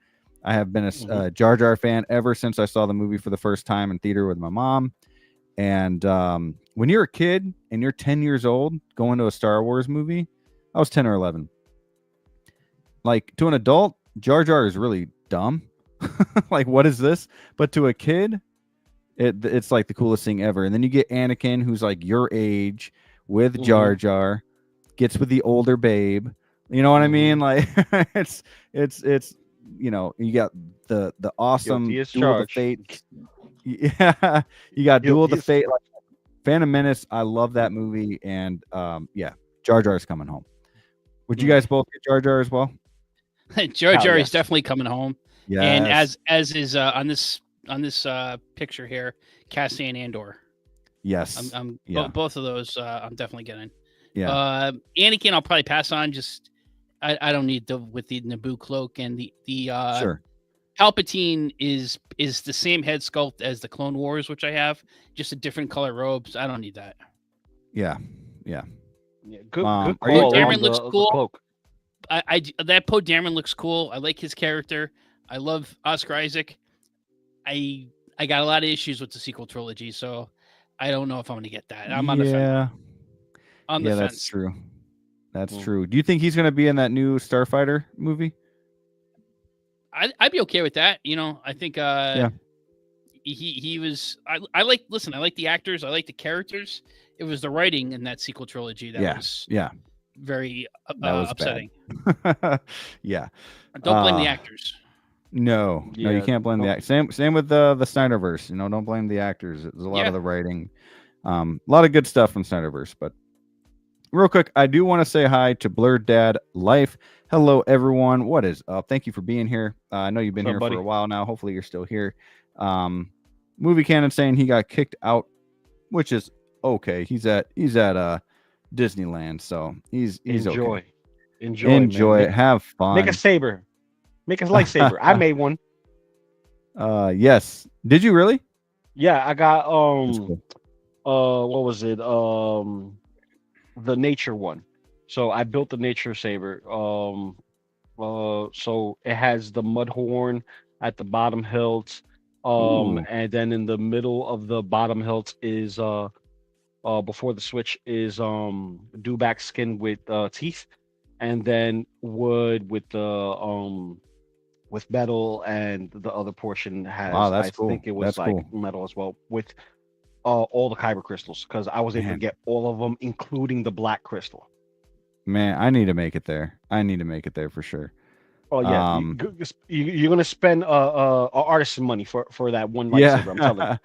I have been a Jar Jar fan ever since I saw the movie for the first time in theater with my mom. And when you're a kid and you're 10 years old going to a Star Wars movie, I was 10 or 11. Like, to an adult, Jar Jar is really dumb. Like, what is this? But to a kid, it's like the coolest thing ever. And then you get Anakin, who's like your age, with Jar Jar, gets with the older babe. You know what I mean? Like, it's you know, you got the awesome Duel of the Fate. Yeah, you got Duel of the Fate. Like, Phantom Menace, I love that movie, and yeah, Jar Jar is coming home. Would you guys both get Jar Jar as well? Jar Jar is definitely coming home. Yeah, and as is on this picture here, Cassian Andor. Yes, both of those I'm definitely getting. Yeah, Anakin I'll probably pass on. Just I don't need with the Naboo cloak, and the sure. Palpatine is the same head sculpt as the Clone Wars, which I have, just a different color robes. I don't need that. Yeah. Good Poe Dameron looks cool. That Poe Dameron looks cool. I like his character. I love Oscar Isaac. I got a lot of issues with the sequel trilogy, so I don't know if I'm going to get that. I'm on the fence. On the fence. That's true. That's true. Do you think he's going to be in that new Starfighter movie? I'd be okay with that. You know, I think he was. I like the actors. I like the characters. It was the writing in that sequel trilogy that was very upsetting. Yeah. Don't blame the actors. No, you can't blame the actors. Same with the Snyderverse. You know, don't blame the actors. There's a lot of the writing. A lot of good stuff from Snyderverse. But real quick, I do want to say hi to Blurred Dad Life. Hello, everyone. What is up? Thank you for being here. I know you've been here for a while now. Hopefully, you're still here. Movie Canon saying he got kicked out, which is okay. He's at Disneyland, so he's okay. Enjoy it. Have fun. Make a saber. Make a lightsaber. I made one. Yes. Did you really? Yeah, I got Cool. what was it? The nature one. So I built the nature saber. So it has the mud horn at the bottom hilt. Ooh. And then in the middle of the bottom hilt is before the switch is dewback skin with teeth, and then wood with metal, and the other portion Wow, has, that's I cool. think it was That's like cool. metal as well, with all the kyber crystals, because I was able to Man. get all of them, including the black crystal. Man, I need to make it there. I need to make it there for sure. Oh yeah, you're gonna spend artisan money for that one lightsaber. I'm telling you.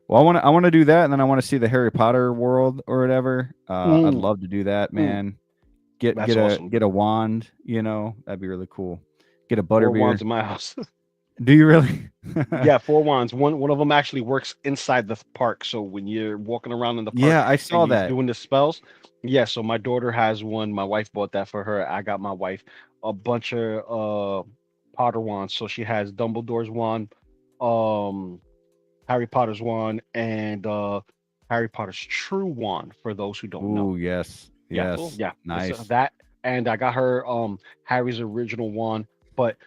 Well, I want to do that, and then I want to see the Harry Potter world or whatever. I'd love to do that, man. That's awesome. Get a wand, you know, that'd be really cool. Get a 4 butterbeer. wands in my house. Do you really? Yeah, 4 wands. One of them actually works inside the park. So when you're walking around in the park, Yeah, I saw and you're that. doing the spells. Yeah, so my daughter has one. My wife bought that for her. I got my wife a bunch of Potter wands. So she has Dumbledore's wand, Harry Potter's wand, and Harry Potter's true wand, for those who don't know. Ooh, yes. Yeah, Yes. yeah. Nice. That, and I got her Harry's original wand, but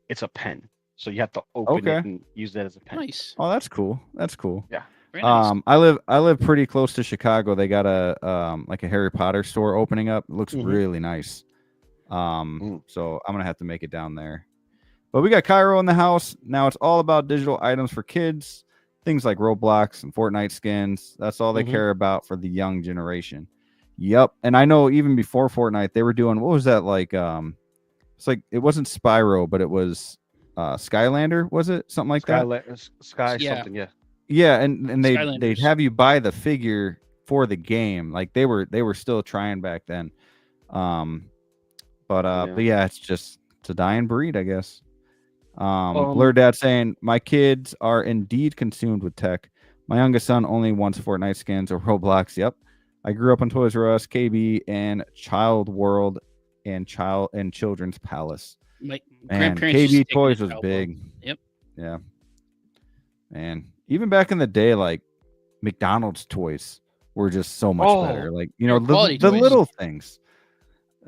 it's a pen. So you have to open it and use that as a pen. Nice. Oh, that's cool. That's cool. Yeah. Very nice. I live pretty close to Chicago. They got a like a Harry Potter store opening up. It looks really nice. So I'm gonna have to make it down there. But we got Cairo in the house. Now it's all about digital items for kids, things like Roblox and Fortnite skins. That's all they care about for the young generation. Yep. And I know even before Fortnite, they were doing, what was that like? It's like, it wasn't Spyro, but it was Skylander, was it? Something like that? Something, yeah. Yeah, and they'd have you buy the figure for the game. Like they were still trying back then. But yeah, it's a dying breed, I guess. Blur Dad saying, my kids are indeed consumed with tech. My youngest son only wants Fortnite skins or Roblox. Yep. I grew up on Toys R Us, KB, and Child World and Children's Palace. My Man, grandparents KB Toys was big. Yep. Yeah. Man, even back in the day, like McDonald's toys were just so much better. Like, you know, the little things.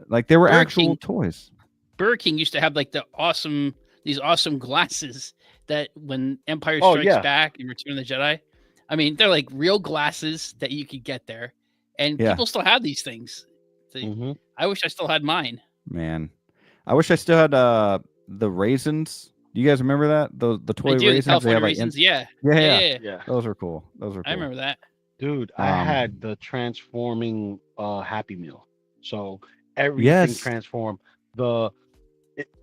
Like they were actual toys. Burger King used to have like these awesome glasses that when Empire Strikes Back and Return of the Jedi, I mean, they're like real glasses that you could get there, and people still have these things. So I wish I still had mine. Man, I wish I still had the raisins. Do you guys remember that? The toy raisins? California raisins, yeah. Those were cool. I remember that. Dude, I had the transforming Happy Meal. So everything transformed.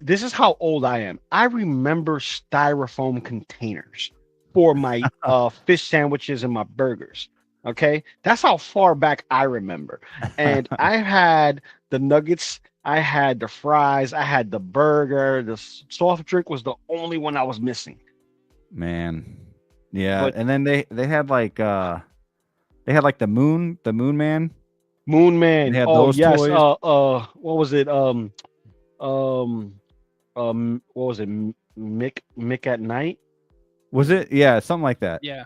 This is how old I am. I remember styrofoam containers for my fish sandwiches and my burgers. Okay, that's how far back I remember. And I had the nuggets, I had the fries, I had the burger. The soft drink was the only one I was missing. Man, yeah. And then they had like the Moon Man. They had those toys. What was it? What was it? Mick at Night. Was it? Yeah, something like that. Yeah,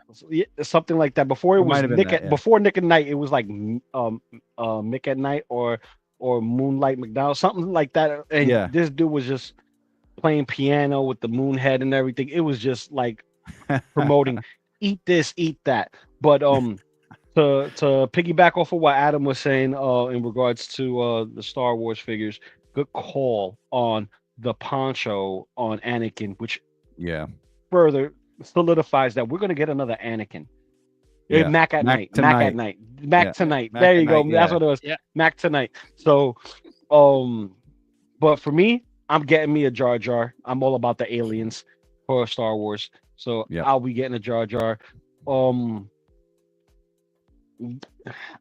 something like that. Before it was Nick. Before Nick at Night, it was like Mick at Night or Moonlight McDonald, something like that. And this dude was just playing piano with the moon head and everything. It was just like promoting, eat this, eat that. But to piggyback off of what Adam was saying in regards to the Star Wars figures, good call on the poncho on Anakin, which further solidifies that we're going to get another Anakin. Mac at night. Mac tonight. There you go. That's what it was. Mac tonight. So but for me, I'm getting me a Jar Jar. I'm all about the aliens for Star Wars. So I'll be getting a Jar Jar.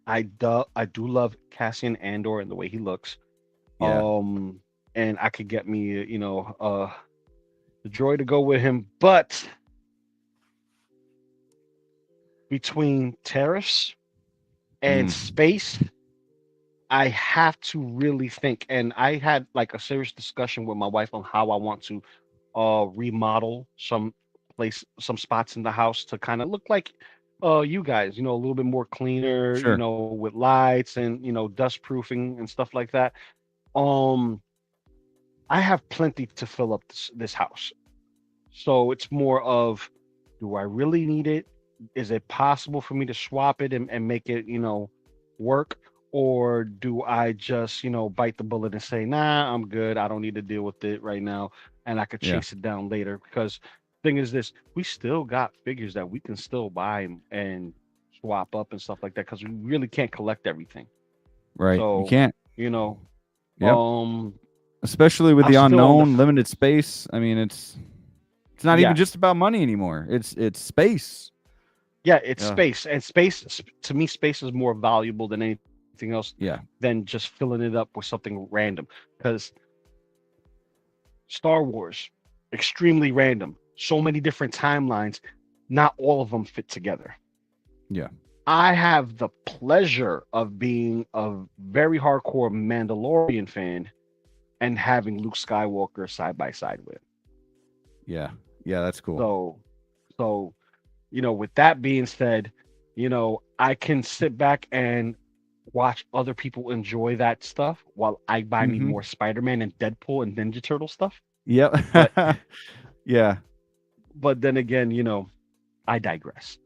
I do love Cassian Andor and the way he looks. And I could get me, the droid to go with him, but between tariffs and space, I have to really think. And I had like a serious discussion with my wife on how I want to remodel some place some spots in the house to kind of look like you guys, a little bit more cleaner, Sure. with lights and dust proofing and stuff like that. I have plenty to fill up this house. So it's more of, do I really need it? Is it possible for me to swap it and make it, work? Or do I just, bite the bullet and say, nah, I'm good. I don't need to deal with it right now. And I could chase it down later. Because thing is this, we still got figures that we can still buy and swap up and stuff like that. Because we really can't collect everything. Right. So, you can't. Yep. Especially with the unknown, limited space. I mean, it's not even just about money anymore. It's space. Yeah, it's space. And space, to me, space is more valuable than anything else than just filling it up with something random. Because Star Wars, extremely random. So many different timelines. Not all of them fit together. Yeah. I have the pleasure of being a very hardcore Mandalorian fan and having Luke Skywalker side by side with. Yeah, that's cool. So, with that being said, I can sit back and watch other people enjoy that stuff while I buy me more Spider-Man and Deadpool and Ninja Turtle stuff. Yep. But, yeah. But then again, I digress.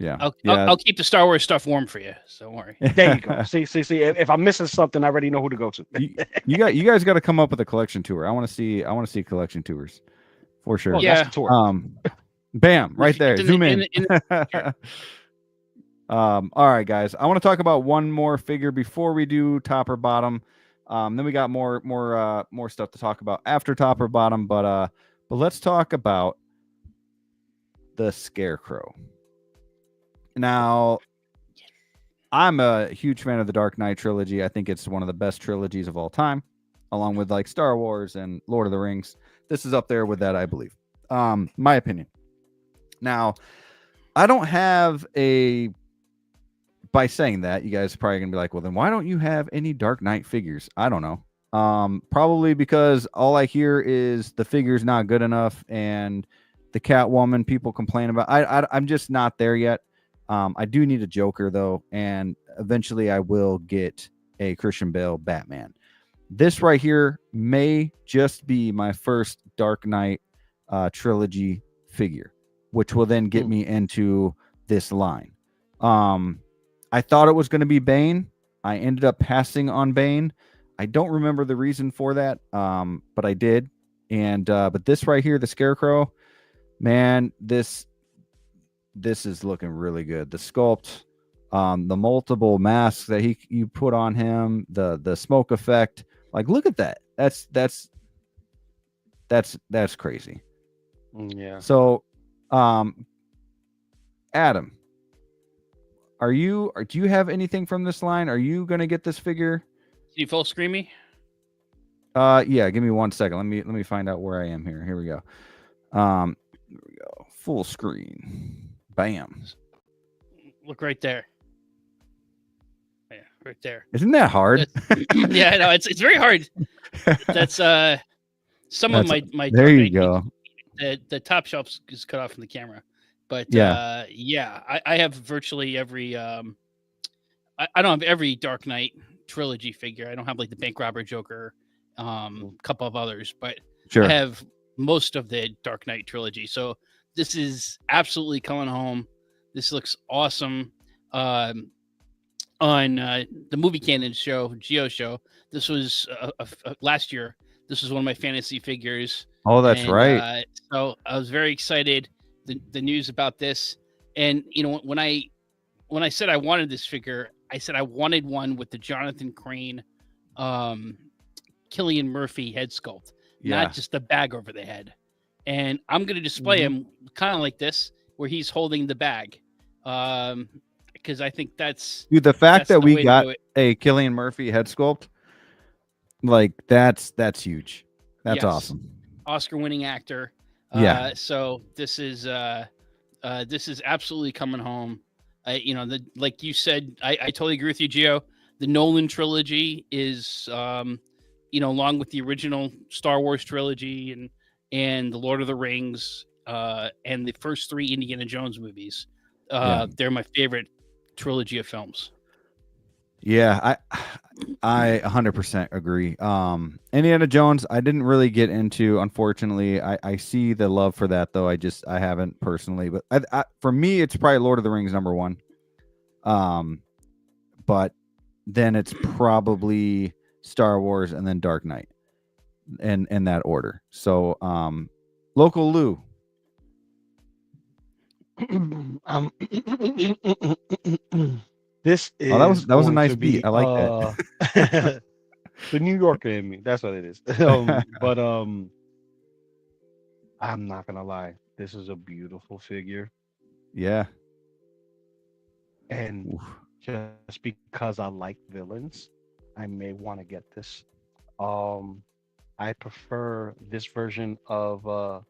Yeah. I'll keep the Star Wars stuff warm for you. So don't worry. There you go. See. If I'm missing something, I already know who to go to. you guys got to come up with a collection tour. I want to see collection tours for sure. Oh, that's the tour. Bam, right there. Zoom in. All right, guys. I want to talk about one more figure before we do top or bottom. Then we got more stuff to talk about after top or bottom. But let's talk about the Scarecrow. Now, I'm a huge fan of the Dark Knight trilogy. I think it's one of the best trilogies of all time, along with like Star Wars and Lord of the Rings. This is up there with that, I believe. My opinion. Now, I don't have by saying that, you guys are probably gonna be like, well, then why don't you have any Dark Knight figures? I don't know. Probably because all I hear is the figure's not good enough and the Catwoman people complain about. I'm just not there yet. I do need a Joker though, and eventually I will get a Christian Bale Batman. This right here may just be my first Dark Knight trilogy figure, which will then get me into this line. I thought it was going to be Bane. I ended up passing on Bane. I don't remember the reason for that, but I did. And but this right here, the Scarecrow, man, this is looking really good. The sculpt, the multiple masks that you put on him, the smoke effect. Like, look at that. That's crazy. Yeah. So, Adam, do you have anything from this line? Are you gonna get this figure? Can you full screen me? Yeah. Give me 1 second. Let me find out where I am here. Here we go. Here we go. Full screen. Bam. Look right there. Yeah, right there. Isn't that hard? Yeah, no, it's very hard. That's some of my. There you go. The top shelf is cut off from the camera, but I have virtually every. I don't have every Dark Knight trilogy figure. I don't have like the Bank Robber Joker, couple of others, but sure. I have most of the Dark Knight trilogy. So this is absolutely coming home. This looks awesome. On the Movie Canon show, Geo show, this was last year. This was one of my fantasy figures. Oh, that's right. So I was very excited. The news about this, and when I said I wanted this figure, I said I wanted one with the Jonathan Crane, Cillian Murphy head sculpt, not just the bag over the head. And I'm going to display him kind of like this, where he's holding the bag. Because I think that's... Dude, the fact that we got a Cillian Murphy head sculpt, like, that's huge. That's awesome. Oscar-winning actor. So this is absolutely coming home. Like you said, I totally agree with you, Gio. The Nolan trilogy is, along with the original Star Wars trilogy and the Lord of the Rings, and the first 3 Indiana Jones movies. They're my favorite trilogy of films. Yeah, I 100% agree. Indiana Jones, I didn't really get into, unfortunately. I see the love for that, though. I haven't personally, but for me, it's probably Lord of the Rings #1. But then it's probably Star Wars and then Dark Knight, in that order. So, Loco Lu. This is that was a nice beat. I like that. The New Yorker in me. That's what it is. But I'm not gonna lie. This is a beautiful figure. Yeah. And just because I like villains, I may want to get this. I prefer this version of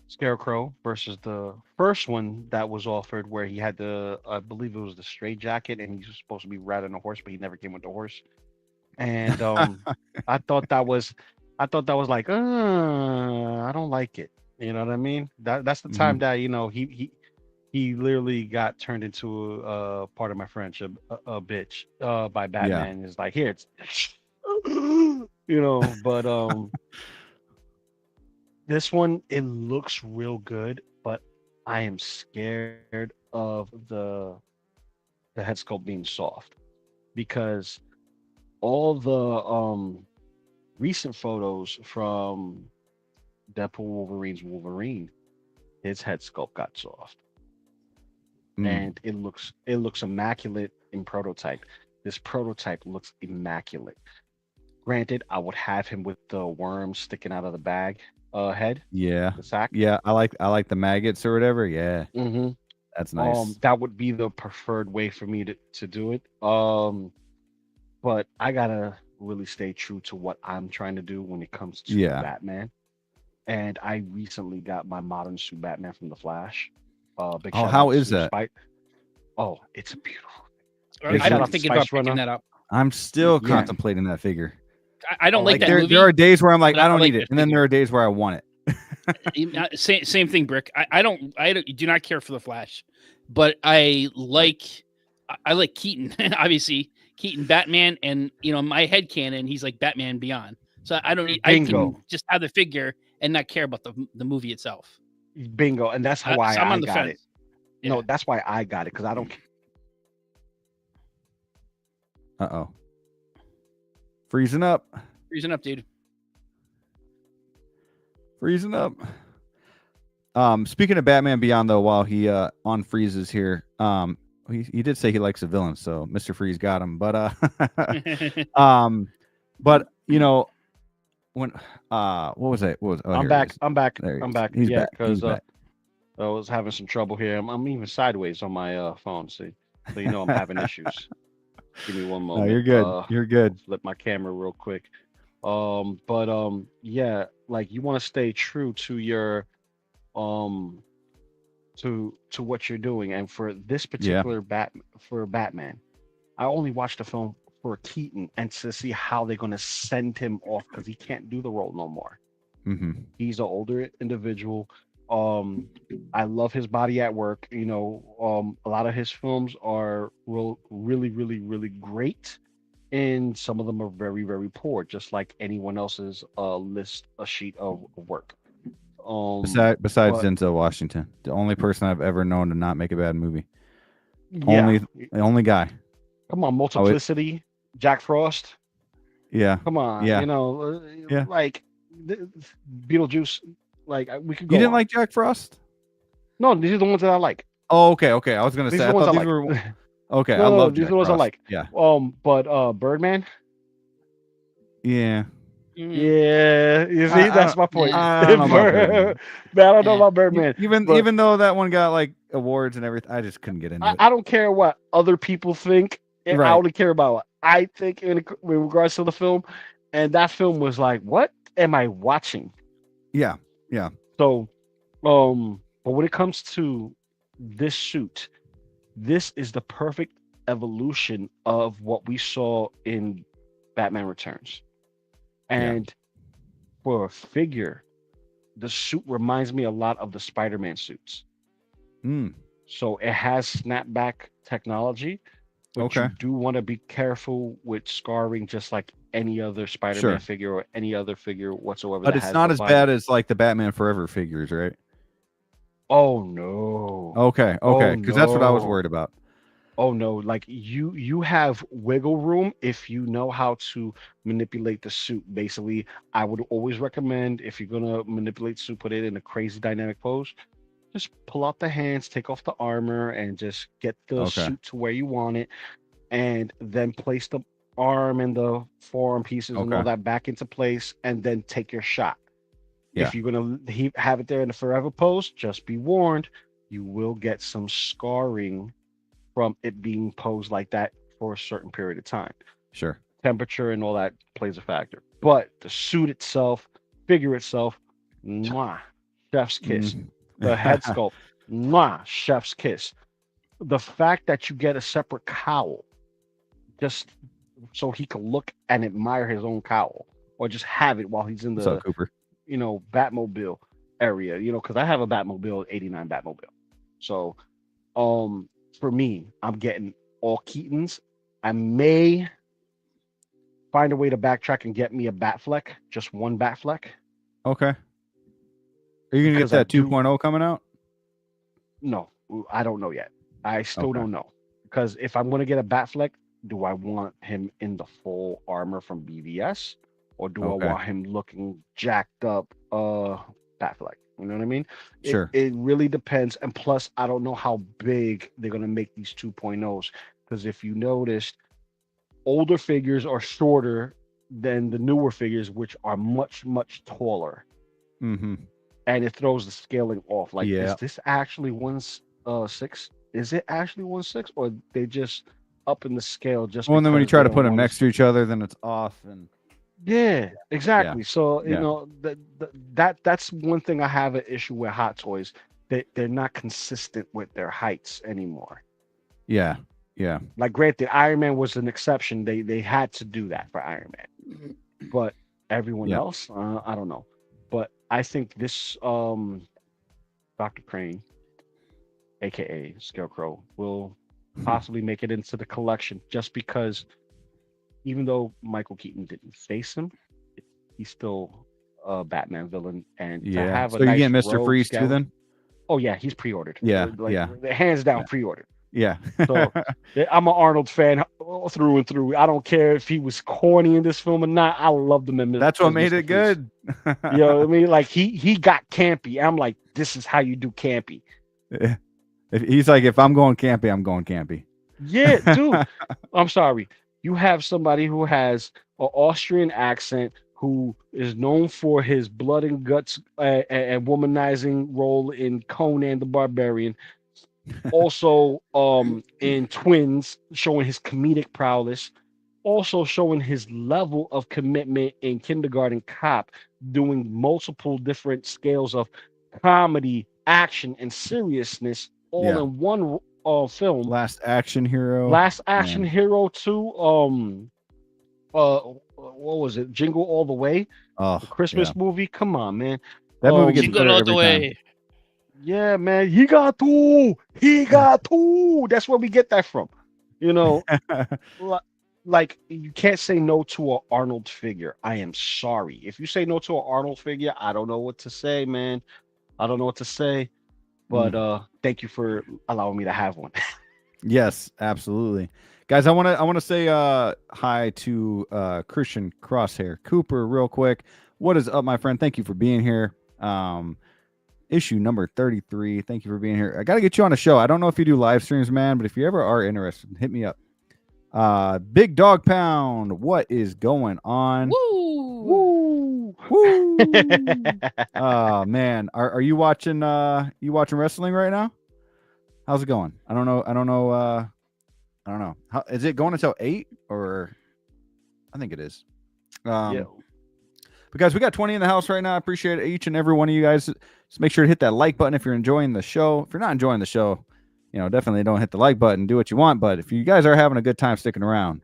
Scarecrow versus the first one that was offered, where he had I believe it was the straight jacket, and he was supposed to be riding a horse, but he never came with the horse. And I thought that was like, I don't like it. You know what I mean? That's the time that he literally got turned into a part of my friendship, a bitch, by Batman. Yeah. It's like, here, it's but this one, it looks real good, but I am scared of the head sculpt being soft, because all the recent photos from Deadpool Wolverine's Wolverine, his head sculpt got soft. And it looks immaculate in prototype. This prototype looks immaculate. Granted, I would have him with the worms sticking out of the bag head. Yeah. The sack. Yeah, I like the maggots or whatever. Yeah. That's nice. That would be the preferred way for me to do it. But I gotta really stay true to what I'm trying to do when it comes to Batman. And I recently got my modern suit Batman from the Flash. How is that? Oh, it's a beautiful thing. I'm thinking about picking that up. I'm still contemplating that figure. I don't like that movie. There are days where I'm like, I don't need it, and then there are days where I want it. Same thing, Brick. I do not care for the Flash, but I like Keaton. Obviously, Keaton Batman, and my headcanon, he's like Batman Beyond. So I don't need. Bingo. I can just have the figure and not care about the movie itself. Bingo, and that's why I got it. Yeah. No, that's why I got it, because I don't. Freezing up, dude. Freezing up. Speaking of Batman Beyond, though, while he on freezes here, he did say he likes a villain, so Mr. Freeze got him. But but when what was it? I'm back. I'm back. He's back. Because I was having some trouble here. I'm even sideways on my phone, so I'm having issues. Give me one moment. No, you're good. You're good. Flip my camera real quick. Yeah, like, you want to stay true to your to what you're doing. And for this particular Batman, I only watched the film for Keaton and to see how they're going to send him off, because he can't do the role no more. He's an older individual. I love his body at work. A lot of his films are really, really, really great, and some of them are very, very poor, just like anyone else's a sheet of work. Besides Denzel Washington, the only person I've ever known to not make a bad movie. The only guy. Come on, Multiplicity, Jack Frost. Yeah. Come on. Yeah. Like Beetlejuice. Like, we could go. You didn't like Jack Frost? No, these are the ones that I like. Oh, okay. I was gonna say I thought these were. Okay, I love these are the ones I like. Yeah. But Birdman. Yeah. Yeah, you see, that's my point. I don't know about Birdman. Even though that one got like awards and everything, I just couldn't get into it. I don't care what other people think. Right. I only care about what I think in regards to the film. And that film was like, what am I watching? Yeah. So, but when it comes to this suit, this is the perfect evolution of what we saw in Batman Returns. And for a figure the suit reminds me a lot of the Spider-Man suits. Mm. So it has snapback technology, but you do want to be careful with scarring, just like any other Spider-Man figure or any other figure whatsoever. But it's not as bad as like the Batman Forever figures, right? Oh no. Okay, because that's what I was worried about. Oh no, like you have wiggle room if you know how to manipulate the suit. Basically, I would always recommend, if you're gonna manipulate the suit, put it in a crazy dynamic pose. Just pull out the hands, take off the armor, and just get the suit to where you want it, and then place the arm and the forearm pieces and all that back into place, and then take your shot. If you're gonna have it there in the forever pose, just be warned, you will get some scarring from it being posed like that for a certain period of time. Sure. Temperature and all that plays a factor. But the suit itself, figure itself, mwah, chef's kiss. The head sculpt, mwah, chef's kiss. The fact that you get a separate cowl, just so he can look and admire his own cowl, or just have it while he's in the, Cooper? Batmobile area, because I have a Batmobile, 89 Batmobile. So, for me, I'm getting all Keatons. I may find a way to backtrack and get me a Batfleck, just one Batfleck. Okay. Are you going to get that 2.0 coming out? No, I don't know yet. I still don't know. Because if I'm going to get a Batfleck, do I want him in the full armor from BVS? Or do I want him looking jacked up Batfleck? You know what I mean? Sure. It really depends. And plus, I don't know how big they're going to make these 2.0s. Because if you noticed, older figures are shorter than the newer figures, which are much, much taller. Mm-hmm. And it throws the scaling off. Like, is this actually 1/6? Is it actually 1/6? Or they just up in the scale just and then when you try to put them next to each other, then it's off. And yeah, exactly. So that's one thing I have an issue with Hot Toys. They're not consistent with their heights anymore. Yeah. Like, granted, Iron Man was an exception. They had to do that for Iron Man, but everyone else, I don't know. But I think this Dr. Crane, aka Scarecrow, will possibly make it into the collection, just because even though Michael Keaton didn't face him, he's still a Batman villain. And to have so you get Mr. Freeze too then? Oh yeah, he's pre-ordered. Yeah, hands down pre-ordered. Yeah. So I'm an Arnold fan through and through. I don't care if he was corny in this film or not. I loved him in. That's what made it good. You know what I mean? Like, he got campy. I'm like, this is how you do campy. He's like, if I'm going campy, I'm going campy. Yeah, dude. I'm sorry. You have somebody who has an Austrian accent, who is known for his blood and guts and womanizing role in Conan the Barbarian. Also, in Twins, showing his comedic prowess. Also showing his level of commitment in Kindergarten Cop, doing multiple different scales of comedy, action, and seriousness all in one film. Last Action Hero. Last Action Hero 2. What was it? Jingle All the Way. Oh, the Christmas movie. Come on, man. That movie gets Jingle All the Way. Yeah, man. He got two. That's where we get that from. Like, you can't say no to an Arnold figure. I am sorry. If you say no to an Arnold figure, I don't know what to say, man. I don't know what to say. But thank you for allowing me to have one. Yes, absolutely. Guys, I want to say hi to Christian Crosshair Cooper real quick. What is up, my friend? Thank you for being here. Issue number 33. Thank you for being here. I got to get you on a show. I don't know if you do live streams, man, but if you ever are interested, hit me up. Big Dog Pound, what is going on? Woo! Woo! Oh man, are you watching wrestling right now? How's it going? I don't know. How is it going until 8 or? I think it is. Yeah. But guys, we got 20 in the house right now. I appreciate each and every one of you guys. Just make sure to hit that like button if you're enjoying the show. If you're not enjoying the show, definitely don't hit the like button. Do what you want. But if you guys are having a good time sticking around,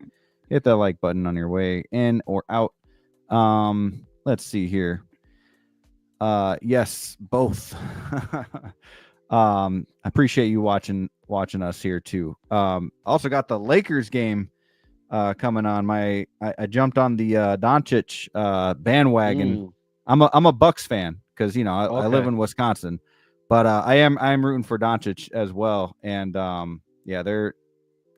hit that like button on your way in or out. Let's see here. Yes, both. I appreciate you watching us here too. Also got the Lakers game coming on. I jumped on the Doncic bandwagon. I'm a Bucks fan because I live in Wisconsin, but I'm rooting for Doncic as well. And yeah,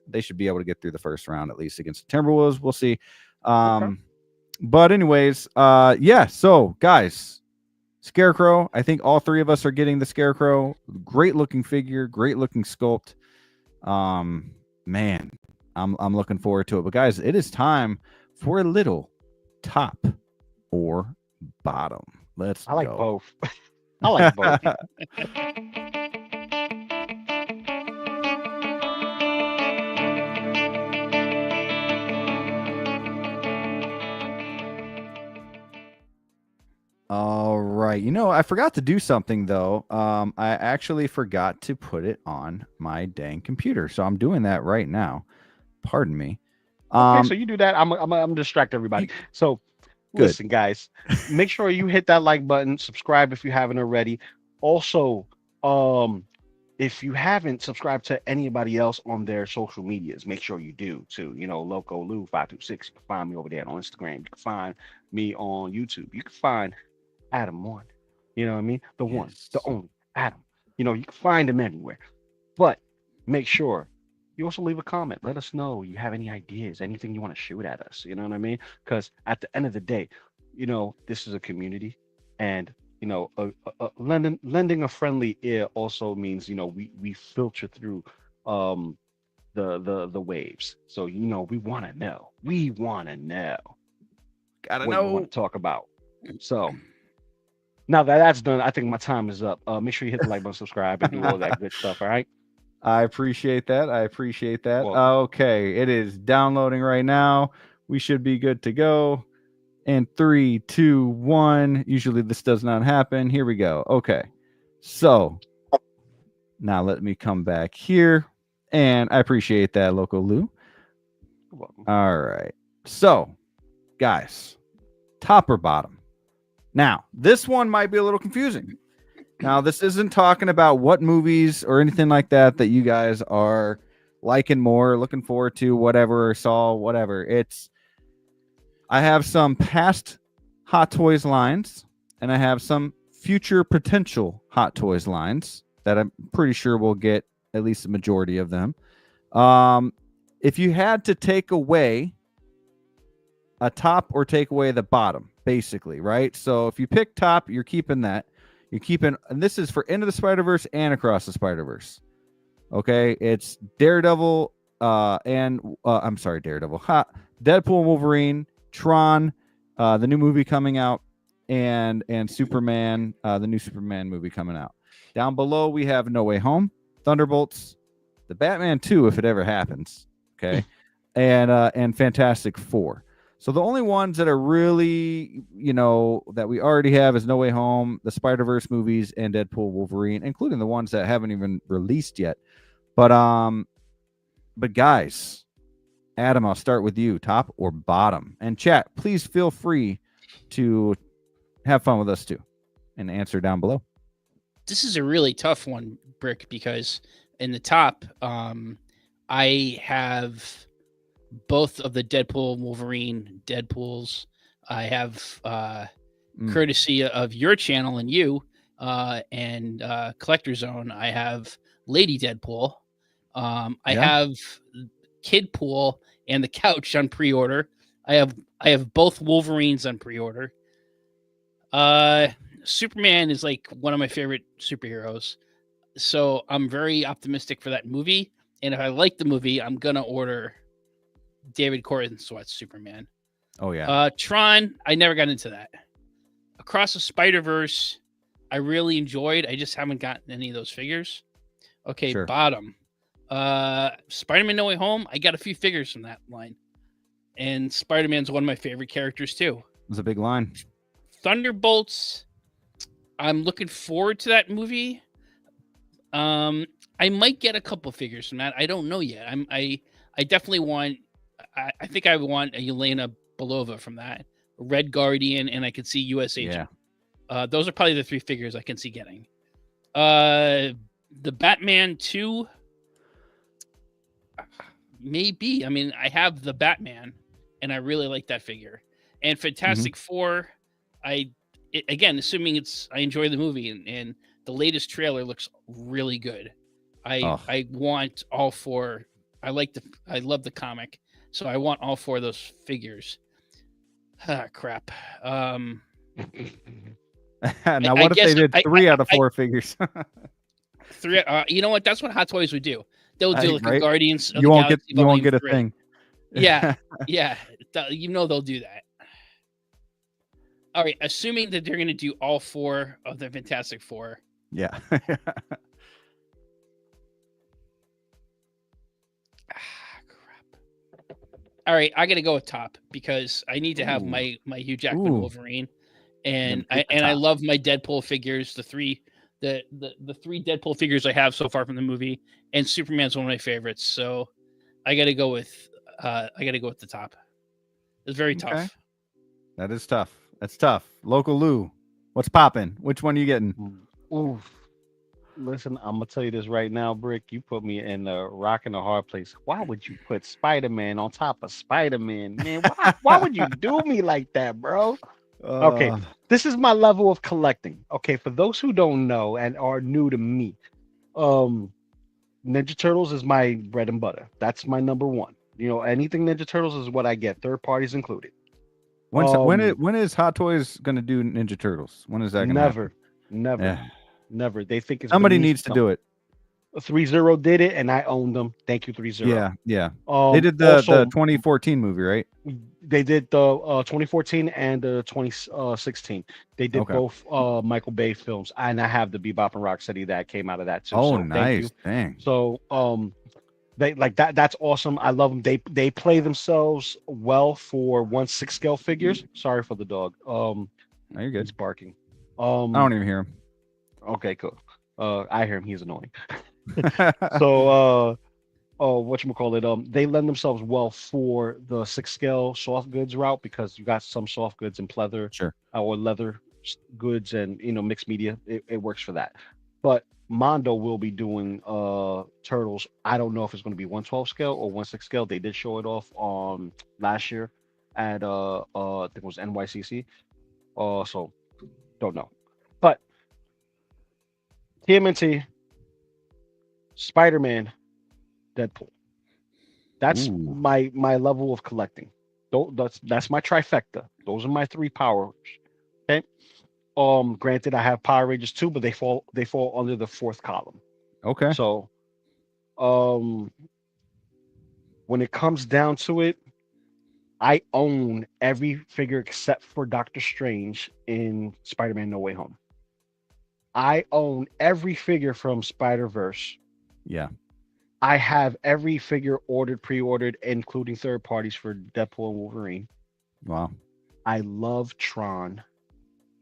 they should be able to get through the first round at least against the Timberwolves. We'll see. But anyways, yeah. So guys, Scarecrow. I think all three of us are getting the Scarecrow. Great looking figure, great looking sculpt. Man, I'm looking forward to it. But guys, it is time for a little top or bottom. I like both. I like both. All right. I forgot to do something though. I actually forgot to put it on my dang computer. So I'm doing that right now. Pardon me. Okay, so you do that. I'm distract everybody. So good. Listen, guys, make sure you hit that like button, subscribe if you haven't already. Also, if you haven't subscribed to anybody else on their social medias, make sure you do too. Loco Lu 526. You can find me over there on Instagram. You can find me on YouTube. You can find Adam One. You know what I mean? The one, the only Adam. You can find him anywhere. But make sure you also leave a comment. Let us know you have any ideas, anything you want to shoot at us. You know what I mean? Because at the end of the day, this is a community, and lending a friendly ear also means we filter through the waves. So we want to know. Gotta what know. We want to talk about. So now that that's done, I think my time is up. Make sure you hit the like button, subscribe, and do all that good stuff. All right. I appreciate that. Okay, it is downloading right now. We should be good to go. And 3, 2, 1. Usually this does not happen. Here we go. Okay. So now let me come back here. And I appreciate that, Loco Lu. All right. So, guys, top or bottom? Now, this one might be a little confusing. Now, this isn't talking about what movies or anything like that you guys are liking more, looking forward to, whatever, saw, whatever. I have some past Hot Toys lines, and I have some future potential Hot Toys lines that I'm pretty sure we'll get at least the majority of them. If you had to take away a top or take away the bottom, basically, right? So if you pick top, you're keeping that. And this is for Into the Spider-Verse and Across the Spider-Verse. Okay, it's Daredevil Daredevil. Deadpool, Wolverine, Tron, the new movie coming out, and Superman, the new Superman movie coming out. Down below we have No Way Home, Thunderbolts, the Batman 2 if it ever happens, okay, and Fantastic Four. So the only ones that are really, that we already have is No Way Home, the Spider-Verse movies, and Deadpool, Wolverine, including the ones that haven't even released yet. But guys, Adam, I'll start with you. Top or bottom? And chat, please feel free to have fun with us too and answer down below. This is a really tough one, Brick, because in the top, I have both of the Deadpool, Wolverine, Deadpools. I have courtesy of your channel and you and Collector Zone. I have Lady Deadpool. I have Kid Pool and the Couch on pre-order. I have both Wolverines on pre-order. Superman is like one of my favorite superheroes, so I'm very optimistic for that movie. And if I like the movie, I'm gonna order David Corenswet's Superman. Oh yeah. Tron, I never got into that. Across the Spider-Verse, I really enjoyed. I just haven't gotten any of those figures. Okay, sure. Bottom. Spider-Man No Way Home, I got a few figures from that line. And Spider-Man's one of my favorite characters too. It was a big line. Thunderbolts, I'm looking forward to that movie. I might get a couple figures from that. I don't know yet. I definitely want. I think I want a Yelena Belova from that, Red Guardian, and I could see U.S. Agent. Those are probably the 3 figures I can see getting. The Batman 2, maybe. I mean, I have the Batman, and I really like that figure. And Fantastic Four, again, assuming I enjoy the movie, and the latest trailer looks really good. I want all 4. I love the comic, so I want all 4 of those figures. Ah, crap. Now, what if they did 3 out of 4 figures? 3. You know what? That's what Hot Toys would do. They'll do like a Guardians of you the won't Galaxy. You won't get a 3. thing. Yeah. You know they'll do that. All right. Assuming that they're going to do all 4 of the Fantastic Four. Yeah. All right, I got to go with top because I need to have my Hugh Jackman Wolverine, and I love my Deadpool figures. The 3 Deadpool figures I have so far from the movie, and Superman's one of my favorites. So I got to go with the top. It's very tough. That is tough. That's tough. Loco Lu, what's popping? Which one are you getting? Oof. Listen, I'm gonna tell you this right now, Brick. You put me in a rock and a hard place. Why would you put Spider-Man on top of Spider-Man, man? Why would you do me like that, bro? Okay, this is my level of collecting. Okay, for those who don't know and are new to me, Ninja Turtles is my bread and butter. That's my number 1. You know, anything Ninja Turtles is what I get, third parties included. When is Hot Toys gonna do Ninja Turtles? When is that gonna happen? Never. Yeah. Never. They think it's somebody needs to do it. 3-0 did it, and I owned them. Thank you, 3-0. Yeah. They did the 2014 movie, right? They did the 2014 and the 2016. They did both Michael Bay films, and I have the Bebop and Rocksteady that came out of that too. Oh, so nice. Dang. So they like that. That's awesome. I love them. They play themselves well for 1/6 scale figures. Sorry for the dog. No, you're good. He's barking. I don't even hear him. Okay, cool. I hear him. He's annoying. So, whatchamacallit, they lend themselves well for the 6 scale soft goods route because you got some soft goods in pleather, or leather goods, and mixed media. It works for that. But Mondo will be doing Turtles. I don't know if it's going to be 1/12 scale or 1/6 scale. They did show it off last year at I think it was NYCC. So don't know. But TMNT, Spider-Man, Deadpool. That's my level of collecting. That's my trifecta. Those are my 3 powers. Okay. Granted, I have Power Rangers too, but they fall under the 4th column. Okay. So, when it comes down to it, I own every figure except for Doctor Strange in Spider-Man No Way Home. I own every figure from Spider-Verse. Yeah. I have every figure pre-ordered, including third parties for Deadpool and Wolverine. Wow. I love Tron.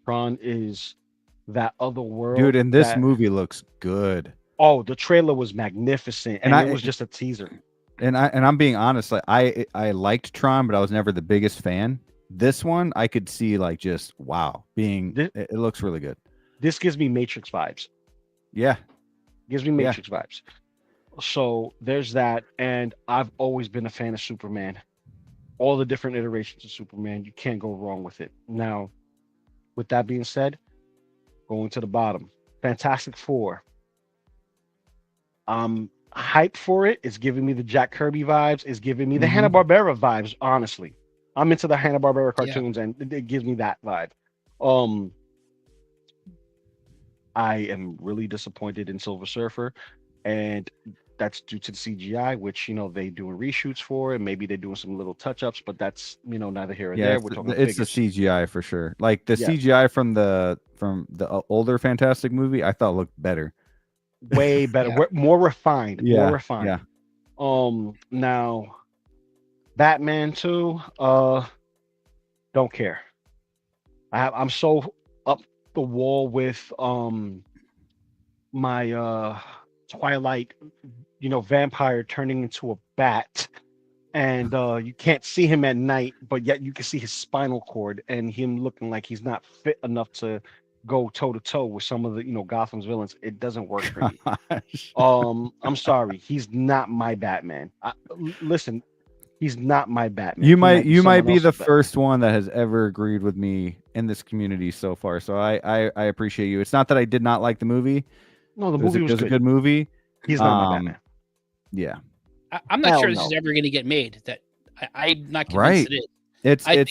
Tron is that other world. Dude, and this movie looks good. Oh, the trailer was magnificent, and it was just a teaser. And I'm being honest, like I liked Tron, but I was never the biggest fan. This one, I could see like just wow, it looks really good. This gives me Matrix vibes. Yeah. Gives me Matrix vibes. So there's that. And I've always been a fan of Superman. All the different iterations of Superman, you can't go wrong with it. Now, with that being said, going to the bottom, Fantastic Four. I'm hyped for it. It's giving me the Jack Kirby vibes. It's giving me the Hanna-Barbera vibes, honestly. I'm into the Hanna-Barbera cartoons, and it gives me that vibe. I am really disappointed in Silver Surfer, and that's due to the CGI, which they doing reshoots for, and maybe they're doing some little touch-ups, but that's neither here or there. We're talking it's the CGI for sure. Like the CGI from the older Fantastic movie, I thought looked better, way better, more refined, more refined. Yeah. Now Batman 2, don't care. I'm so up the wall with my Twilight, vampire turning into a bat, and you can't see him at night, but yet you can see his spinal cord and him looking like he's not fit enough to go toe to toe with some of the Gotham's villains. It doesn't work for me. I'm sorry, he's not my Batman. Listen, he's not my Batman. You might be the Batman. first one that has ever agreed with me in this community so far. So I appreciate you. It's not that I did not like the movie. No, the movie was a good movie. He's not my Batman. Yeah. I'm not sure this is ever going to get made. That I'm not convinced it is. I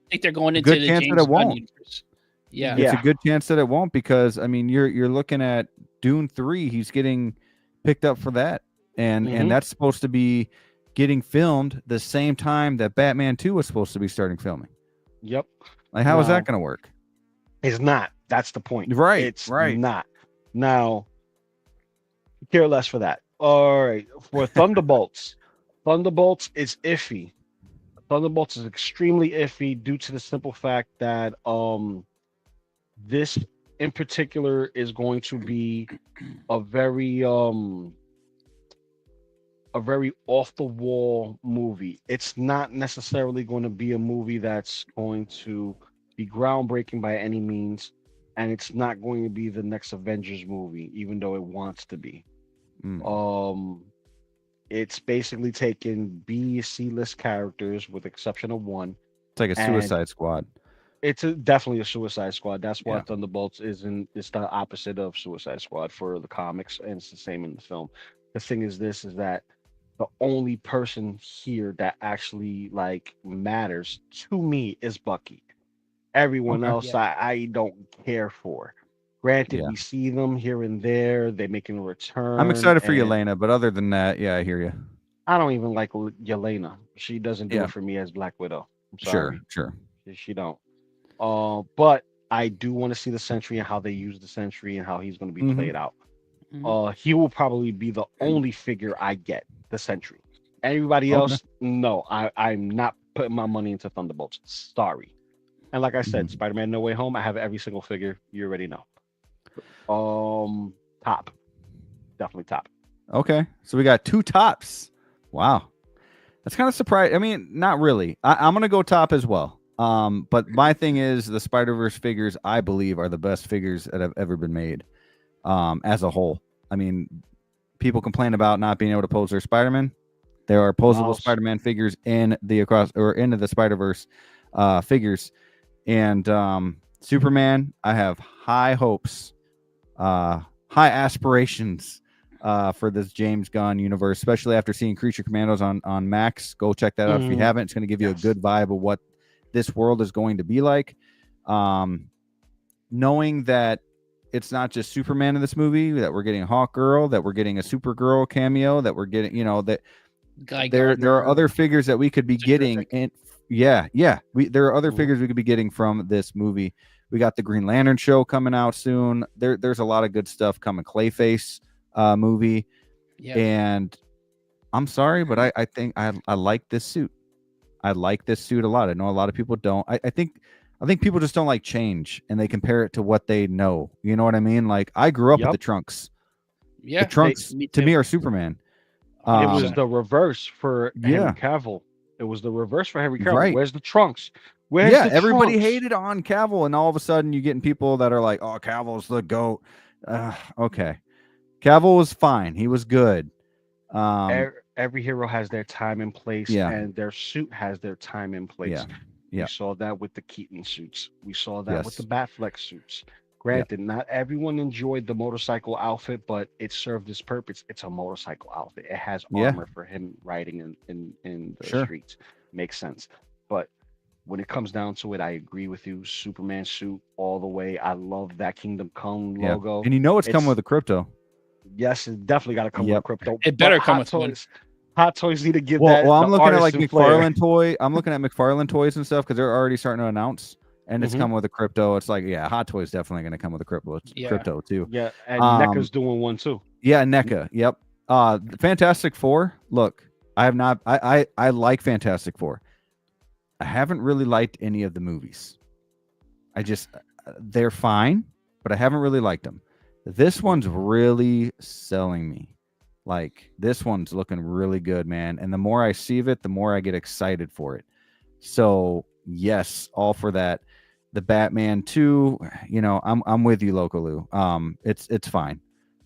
think they're going into good the chance James that it Gunn won't. universe. Yeah. It's a good chance that it won't, because I mean you're looking at Dune 3. He's getting picked up for that, and that's supposed to be getting filmed the same time that Batman 2 was supposed to be starting filming. Yep. Like, how is that going to work? It's not. That's the point. Right. It's not. Now, care less for that. All right. For Thunderbolts, Thunderbolts is iffy. Thunderbolts is extremely iffy due to the simple fact that this in particular is going to be a very off the wall movie. It's not necessarily going to be a movie that's going to be groundbreaking by any means, and it's not going to be the next Avengers movie, even though it wants to be. It's basically taken B, C-list characters with exception of one. It's like a Suicide Squad. It's definitely a Suicide Squad. That's why Thunderbolts it's the opposite of Suicide Squad for the comics, and it's the same in the film. The thing is that the only person here that actually like matters to me is Bucky. Everyone else I don't care for. Granted, we see them here and there. They're making a return. I'm excited for Yelena, but other than that, I hear you. I don't even like Yelena. She doesn't do it for me as Black Widow. I'm sorry. Sure. She don't. But I do want to see the Sentry and how they use the Sentry and how he's going to be played out. He will probably be the only figure I get, the Sentry. Everybody else, no. I'm not putting my money into Thunderbolts. Sorry. And like I said, Spider-Man No Way Home, I have every single figure. You already know. Top. Definitely top. Okay. So we got 2 tops. Wow. That's kind of surprising. I mean, not really. I'm going to go top as well. But my thing is the Spider-Verse figures, I believe, are the best figures that have ever been made as a whole. I mean, people complain about not being able to pose their Spider-Man. There are posable Spider-Man figures in the into the Spider-Verse figures. And Superman, I have high hopes, high aspirations for this James Gunn universe, especially after seeing Creature Commandos on Max. Go check that out if you haven't. It's going to give you a good vibe of what this world is going to be like. Knowing that it's not just Superman in this movie, that we're getting Hawkgirl, that we're getting a Supergirl cameo, that we're getting, that there are other figures that we could be getting. And there are other figures we could be getting from this movie. We got the Green Lantern show coming out soon. There's a lot of good stuff coming. Clayface movie. And I'm sorry, but I think I like this suit. I like this suit a lot. I know a lot of people don't. I think people just don't like change, and they compare it to what they know. You know what I mean? Like, I grew up with the Trunks. Yeah, the Trunks to me are Superman. It was the reverse for Henry Cavill. It was the reverse for Henry Cavill. Right. Where's the Trunks? Everybody hated on Cavill, and all of a sudden you're getting people that are like, "Oh, Cavill's the GOAT." Okay, Cavill was fine. He was good. Every hero has their time and place, and their suit has their time and place. We saw that with the Keaton suits. We saw that with the Batfleck suits. Granted, not everyone enjoyed the motorcycle outfit, but it served its purpose. It's a motorcycle outfit. It has armor for him riding in the streets. Makes sense. But when it comes down to it, I agree with you. Superman suit all the way. I love that Kingdom Come logo. And it's coming with a crypto. Yes, it definitely got to come with a crypto. It better come with one. Hot Toys need to give that. Well, I'm looking at like McFarlane toy. I'm looking at McFarlane toys and stuff because they're already starting to announce, and it's coming with a crypto. It's like, Hot Toys definitely going to come with a crypto too. Yeah, and NECA's doing one too. Yeah, NECA. Yep. Fantastic Four. Look, I like Fantastic Four. I haven't really liked any of the movies. They're fine, but I haven't really liked them. This one's really selling me. Like, this one's looking really good, man. And the more I see of it, the more I get excited for it. So, yes, all for that. the Batman 2, you know, I'm with you, Loco Lu. It's fine.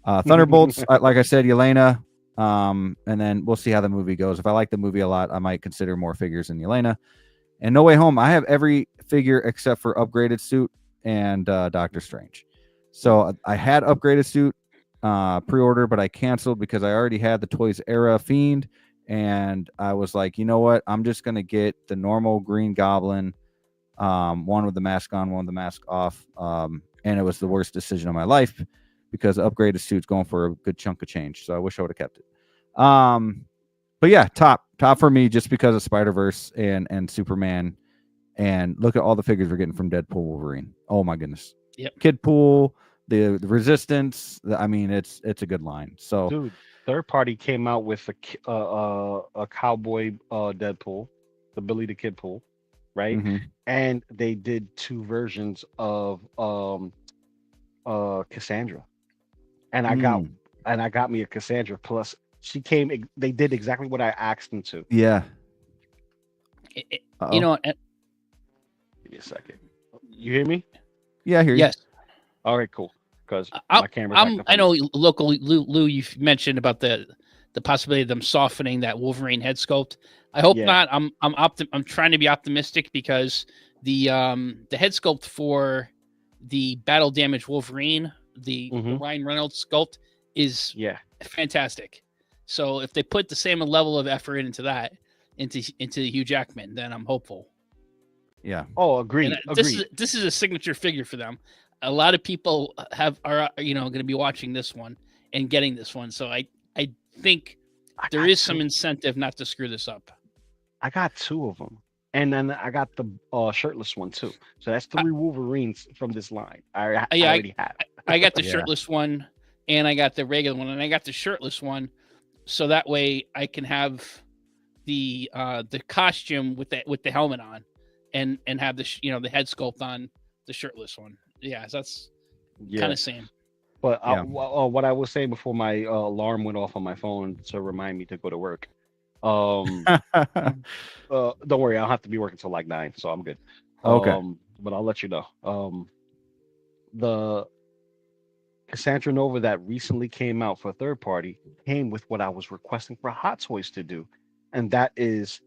Thunderbolts, like I said, Yelena. And then we'll see how the movie goes. If I like the movie a lot, I might consider more figures in Yelena. And No Way Home, I have every figure except for Upgraded Suit and Doctor Strange. So I had Upgraded Suit pre-order, but I canceled because I already had the Toys Era Fiend. And I was like, you know what? I'm just going to get the normal Green Goblin, one with the mask on, one with the mask off. And it was the worst decision of my life because Upgraded Suit's going for a good chunk of change. So I wish I would have kept it. But yeah, top for me just because of Spider-Verse and Superman. And look at all the figures we're getting from Deadpool Wolverine. Oh my goodness. Yep. Kidpool, the Resistance. I mean, it's a good line. So dude, third party came out with a cowboy Deadpool, the Billy the Kid pool, right? Mm-hmm. And they did 2 versions of Cassandra. And I got me a Cassandra plus. She came. They did exactly what I asked them to. Yeah. You know. Give me a second. You hear me? Yeah, I hear you. Yes. All right, cool. Because my camera's. I know, Local Lou. You've mentioned about the possibility of them softening that Wolverine head sculpt. I hope not. I'm trying to be optimistic because the head sculpt for the battle damage Wolverine, the Ryan Reynolds sculpt, is fantastic. So if they put the same level of effort into that, into Hugh Jackman, then I'm hopeful. Yeah. Oh, agreed. This is a signature figure for them. A lot of people are going to be watching this one and getting this one. So I think there is some incentive not to screw this up. I got 2 of them, and then I got the shirtless one too. So that's 3 Wolverines from this line. I already have. I got the shirtless one, and I got the regular one, and I got the shirtless one. So that way I can have the costume with the helmet on, and have the the head sculpt on the shirtless one. Yeah, so that's kind of same. But what I was saying before my alarm went off on my phone to remind me to go to work. Don't worry, I'll have to be working till like 9, so I'm good. Okay. But I'll let you know. The Cassandra Nova that recently came out for third party came with what I was requesting for Hot Toys to do, and that is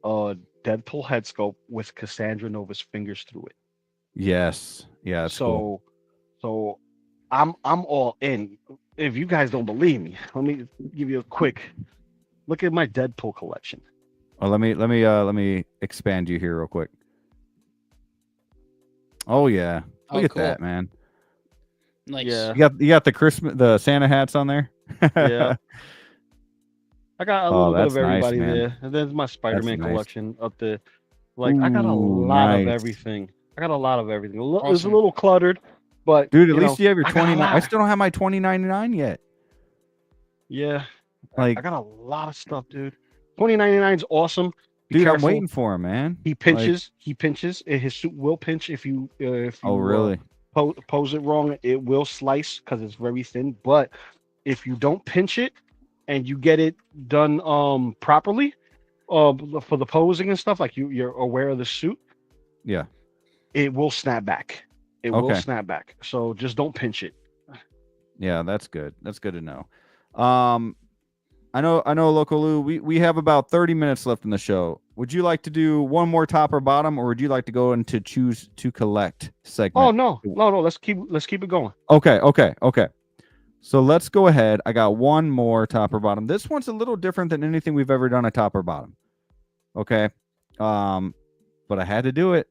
a Deadpool head sculpt with Cassandra Nova's fingers through it. Yes. Yeah. So I'm all in. If you guys don't believe me, let me give you a quick look at my Deadpool collection. Well, let me expand you here real quick. Oh yeah. Look at that, man. Nice. Yeah. You got the Santa hats on there. Yeah. I got a little bit of everybody nice, there. And there's my Spider-Man nice. collection up there. Like I got a lot of everything. It's a little cluttered, but dude, at least you have your 29. I still don't have my 2099 yet. Yeah. Like I got a lot of stuff, dude. 2099 is awesome. Dude, I'm waiting for him, man. He pinches. He pinches. His suit will pinch if you really? Pose it wrong. It will slice because it's very thin. But if you don't pinch it and you get it done properly, for the posing and stuff, like you're aware of the suit, it will snap back. It will snap back. So just don't pinch it. Yeah, that's good. That's good to know. I know, Loco Lu, we have about 30 minutes left in the show. Would you like to do one more top or bottom, or would you like to go into choose to collect segment? Oh no. Let's keep it going. Okay. So let's go ahead. I got one more top or bottom. This one's a little different than anything we've ever done at top or bottom. Okay. But I had to do it.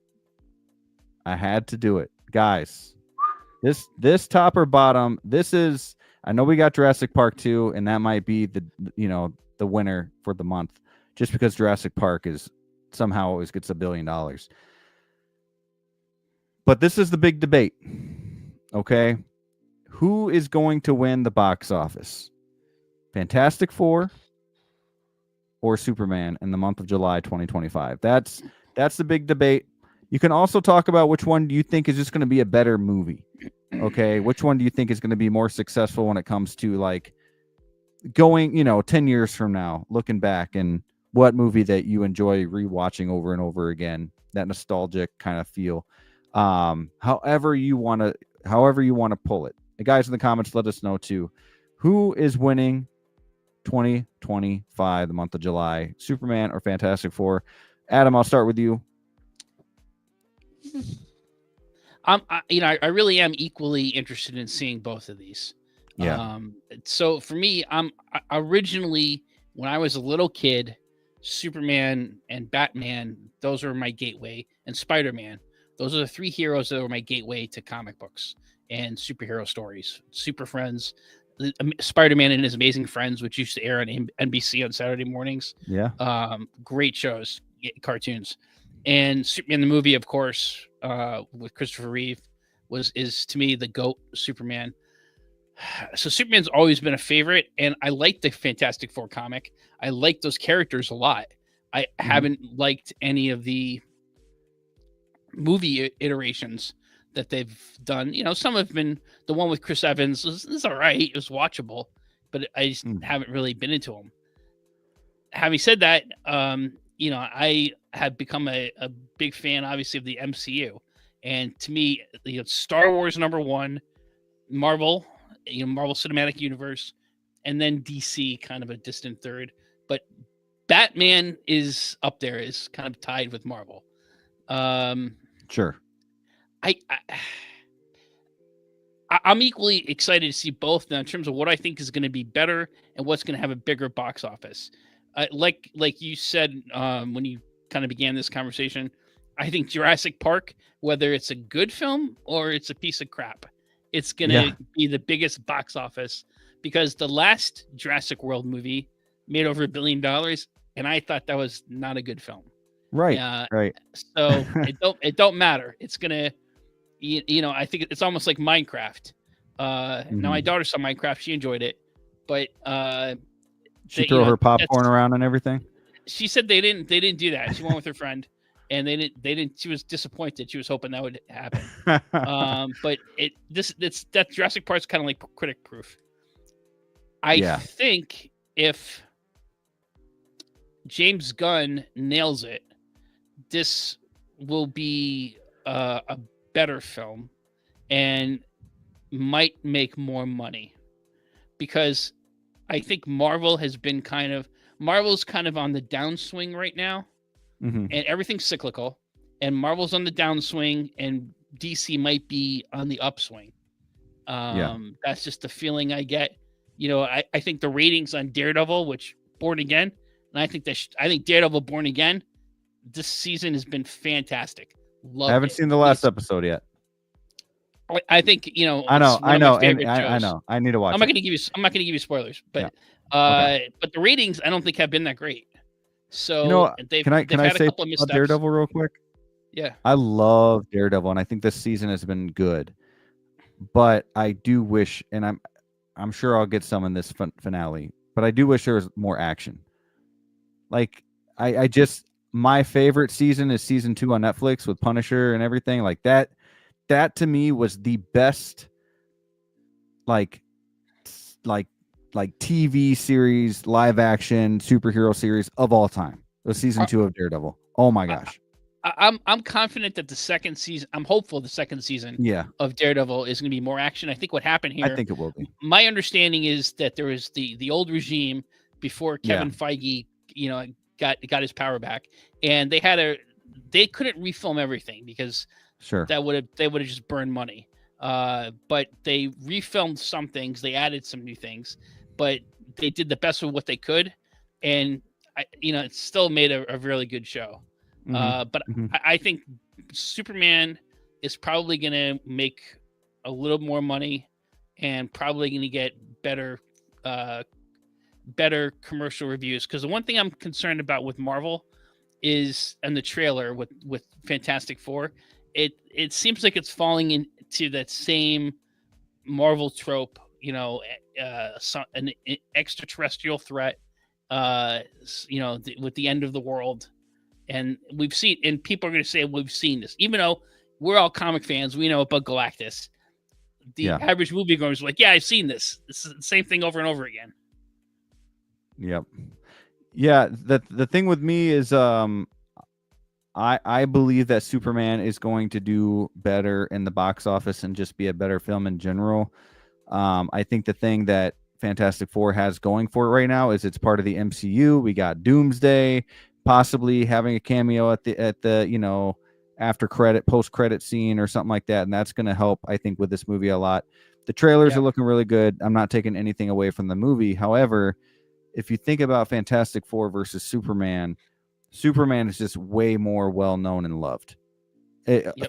Guys. This top or bottom, this is, I know we got Jurassic Park 2, and that might be the winner for the month, just because Jurassic Park is somehow always gets $1 billion. But this is the big debate. Okay. Who is going to win the box office? Fantastic Four or Superman in the month of July 2025? That's the big debate. You can also talk about which one do you think is just going to be a better movie. Okay, which one do you think is going to be more successful when it comes to like going, 10 years from now, looking back, and what movie that you enjoy rewatching over and over again, that nostalgic kind of feel. However you want to pull it. And guys, in the comments, let us know too, who is winning 2025, the month of July, Superman or Fantastic Four. Adam, I'll start with you. I really am equally interested in seeing both of these. Yeah. So for me, originally, when I was a little kid, Superman and Batman, those were my gateway, and Spider-Man. Those are the three heroes that were my gateway to comic books and superhero stories. Super Friends, Spider-Man and His Amazing Friends, which used to air on NBC on Saturday mornings. Yeah. Great shows, cartoons. And Superman the movie, of course, with Christopher Reeve, is to me the GOAT Superman. So Superman's always been a favorite, and I like the Fantastic Four comic. I like those characters a lot. I haven't liked any of the movie iterations that they've done. Some have been, the one with Chris Evans is all right. It was watchable, but I just haven't really been into them. Having said that, I have become a big fan, obviously, of the MCU. And to me, Star Wars #1, Marvel, Marvel Cinematic Universe, and then DC, kind of a distant third. But Batman is up there, is kind of tied with Marvel. Sure. I'm equally excited to see both now in terms of what I think is going to be better and what's going to have a bigger box office. Like you said when you kind of began this conversation, I think Jurassic Park, whether it's a good film or it's a piece of crap, it's going to be the biggest box office, because the last Jurassic World movie made over $1 billion, and I thought that was not a good film. Right. Right. So it don't matter. It's gonna, I think it's almost like Minecraft. Now my daughter saw Minecraft, she enjoyed it, but she threw her popcorn around and everything. She said they didn't do that. She went with her friend, and they didn't. She was disappointed. She was hoping that would happen. But that Jurassic Park's kind of like critic proof. I think if James Gunn nails it, this will be a better film and might make more money, because I think Marvel's kind of on the downswing right now, and everything's cyclical, and Marvel's on the downswing and DC might be on the upswing. That's just the feeling I get. I think the ratings on Daredevil, which Born Again, and I think Daredevil Born Again this season has been fantastic. I haven't seen the last episode yet. I think I know. I know. I need to watch. I'm not going to give you spoilers, but but the ratings I don't think have been that great. So can I say about Daredevil real quick? Yeah, I love Daredevil, and I think this season has been good. But I do wish, and I'm sure I'll get some in this finale, but I do wish there was more action. Like my favorite season is season 2 on Netflix with Punisher and everything like that. That to me was the best, like TV series, live action superhero series of all time. It was season 2 of Daredevil. Oh my gosh. I'm confident that the second season, I'm hopeful the second season of Daredevil is going to be more action. I think what happened here, I think it will be. My understanding is that there was the old regime before Kevin Feige, got his power back, and they couldn't refilm everything because they would have just burned money. But they refilmed some things, they added some new things, but they did the best of what they could, and it still made a really good show. But I think Superman is probably going to make a little more money and probably going to get better commercial reviews. Because the one thing I'm concerned about with Marvel is, and the trailer with Fantastic Four, it seems like it's falling into that same Marvel trope, an extraterrestrial threat, with the end of the world. And we've seen, and people are going to say we've seen this, even though we're all comic fans. We know about Galactus. The average moviegoer is like, "Yeah, I've seen this. This is the same thing over and over again." Yep. Yeah. The thing with me is, I'm I believe that Superman is going to do better in the box office and just be a better film in general. I think the thing that Fantastic Four has going for it right now is it's part of the MCU. We got Doomsday possibly having a cameo at the after post credit scene or something like that, and that's going to help, I think, with this movie a lot. The trailers are looking really good. I'm not taking anything away from the movie. However, if you think about Fantastic Four versus Superman is just way more well known and loved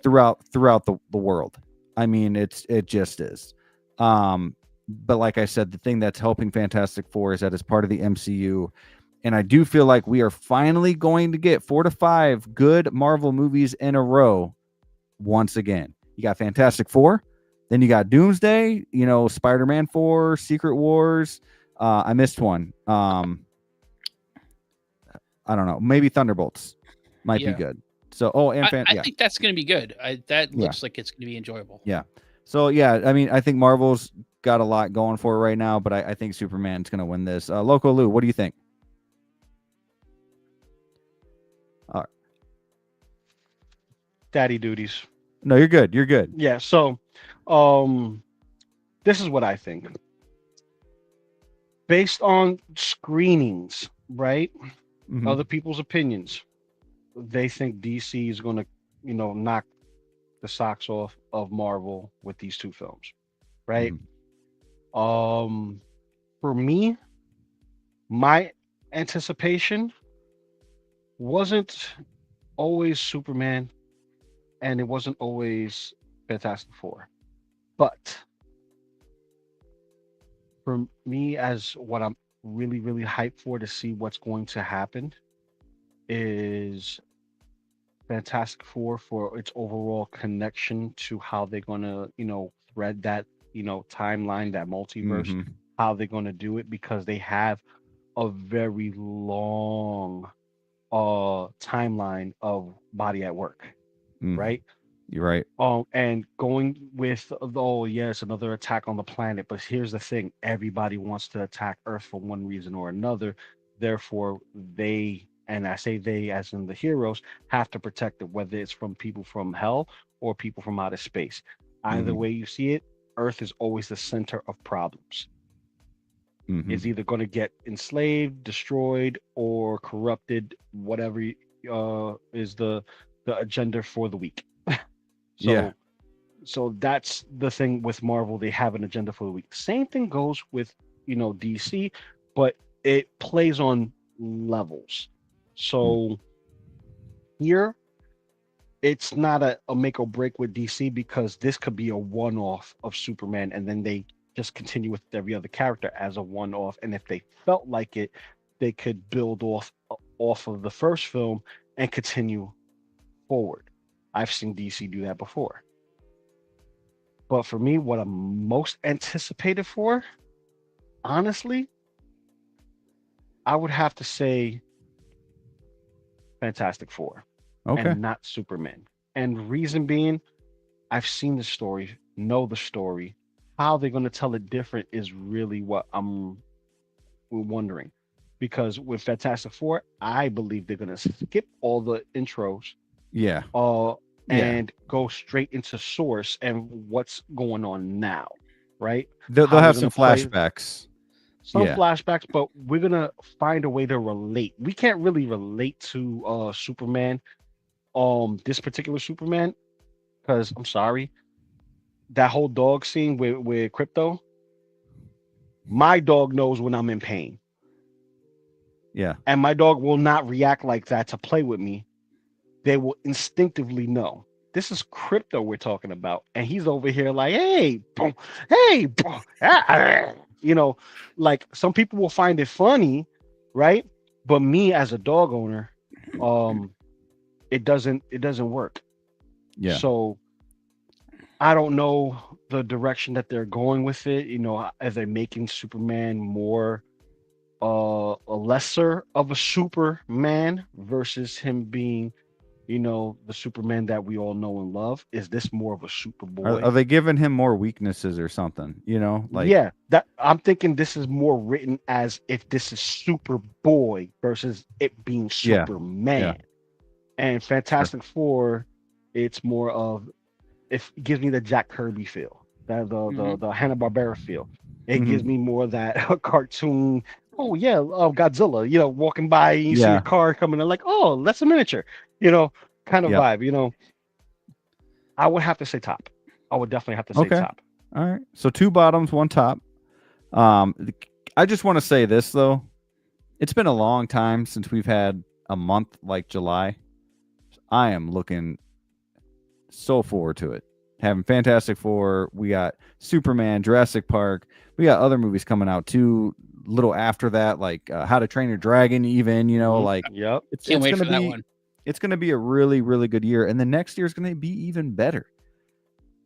throughout the world. I mean, it just is. But like I said, the thing that's helping Fantastic Four is that it's part of the MCU. And I do feel like we are finally going to get 4 to 5 good Marvel movies in a row once again. You got Fantastic Four, then you got Doomsday, Spider-Man 4, Secret Wars. I missed one. I don't know. Maybe Thunderbolts might be good. So, I think that's going to be good. That looks like it's going to be enjoyable. Yeah. So, yeah, I mean, I think Marvel's got a lot going for it right now, but I think Superman's going to win this. Loco Lu, what do you think? All right. Daddy duties. No, you're good. You're good. Yeah. So, this is what I think. Based on screenings, right? Mm-hmm. Other people's opinions, they think DC is going to, knock the socks off of Marvel with these two films, right? Mm-hmm. For me, my anticipation wasn't always Superman, and it wasn't always Fantastic Four, but for me, as what I'm really, really hyped for to see what's going to happen is Fantastic Four for its overall connection to how they're going to, thread that, timeline, that multiverse, how they're going to do it, because they have a very long timeline of Body at Work, right? You're right. And going with, yes, another attack on the planet. But here's the thing. Everybody wants to attack Earth for one reason or another. Therefore, they, and I say they as in the heroes, have to protect it, whether it's from people from hell or people from outer space. Either way you see it, Earth is always the center of problems. It's either going to get enslaved, destroyed, or corrupted, whatever is the agenda for the week. So that's the thing with Marvel. They have an agenda for the week. Same thing goes with, DC, but it plays on levels. So here, it's not a make or break with DC, because this could be a one-off of Superman, and then they just continue with every other character as a one-off. And if they felt like it, they could build off of the first film and continue forward. I've seen DC do that before. But for me, what I'm most anticipated for, honestly, I would have to say Fantastic Four. Okay. And not Superman. And reason being, I've seen the story, know the story. How they're going to tell it different is really what I'm wondering. Because with Fantastic Four, I believe they're going to skip all the intros. Yeah. And go straight into source and what's going on now, right? They'll have some flashbacks. Flashbacks, but we're going to find a way to relate. We can't really relate to Superman, this particular Superman, because I'm sorry, that whole dog scene with Crypto, my dog knows when I'm in pain. Yeah. And my dog will not react like that to play with me. They will instinctively know. This is Crypto we're talking about. And he's over here like, hey, boom, hey, boom, like some people will find it funny, right? But me as a dog owner, it doesn't work. Yeah. So I don't know the direction that they're going with it. Are they making Superman more a lesser of a Superman versus him being, the Superman that we all know and love? Is this more of a Superboy? Are they giving him more weaknesses or something? Yeah, that I'm thinking this is more written as if this is Superboy versus it being Superman. And Fantastic Four, it's more of it gives me the Jack Kirby feel, that the Hanna-Barbera feel. It gives me more of that cartoon. Oh yeah, of Godzilla. You know, walking by, you see a car coming, and like, oh, that's a miniature. You know, kind of vibe. You know, I would have to say top. I would definitely have to say top. All right. So 2 bottoms, 1 top. I just want to say this though. It's been a long time since we've had a month like July. I am looking so forward to it. Having Fantastic Four, we got Superman, Jurassic Park. We got other movies coming out too. A little after that, like How to Train Your Dragon. Even like can't wait for that one. It's going to be a really, really good year, and the next year is going to be even better.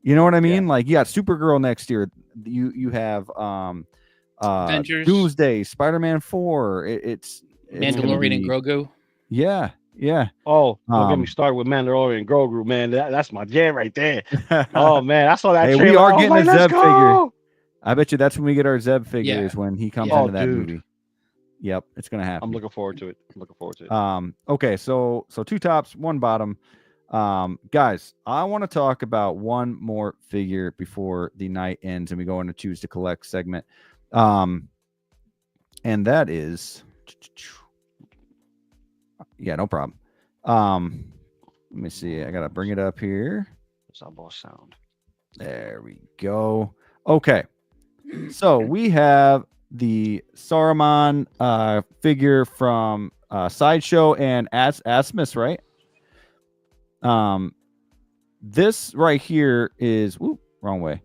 You know what I mean? Like you got Supergirl next year. You have Avengers, Doomsday, Spider-Man 4. It's Mandalorian and Grogu. Yeah. Oh, don't get me started with Mandalorian and Grogu, man. That's my jam right there. Oh man, I saw that. Hey, trailer. we are getting like, a Zeb go! figure. I bet you that's when we get our Zeb figures when he comes into that dude. movie. Yep, it's gonna happen. I'm looking forward to it. Okay, so 2 tops, 1 bottom. Guys, I want to talk about one more figure before the night ends and we go into choose to collect segment. And that is no problem. Let me see. I gotta bring it up here. It's our boss sound. There we go. Okay. So we have the Saruman figure from Sideshow and Asmus, right? This right here is wrong way.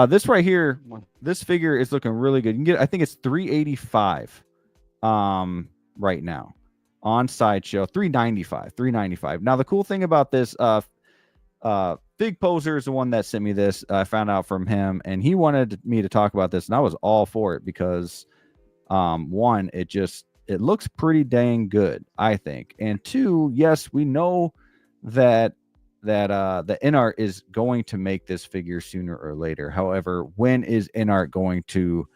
This right here, this figure is looking really good. You can get, I think it's $385 right now on Sideshow. $395. Now the cool thing about this Big Poser is the one that sent me this. I found out from him and he wanted me to talk about this and I was all for it because one, it looks pretty dang good, I think. And 2, yes, we know that the InArt is going to make this figure sooner or later. However, when is InArt going to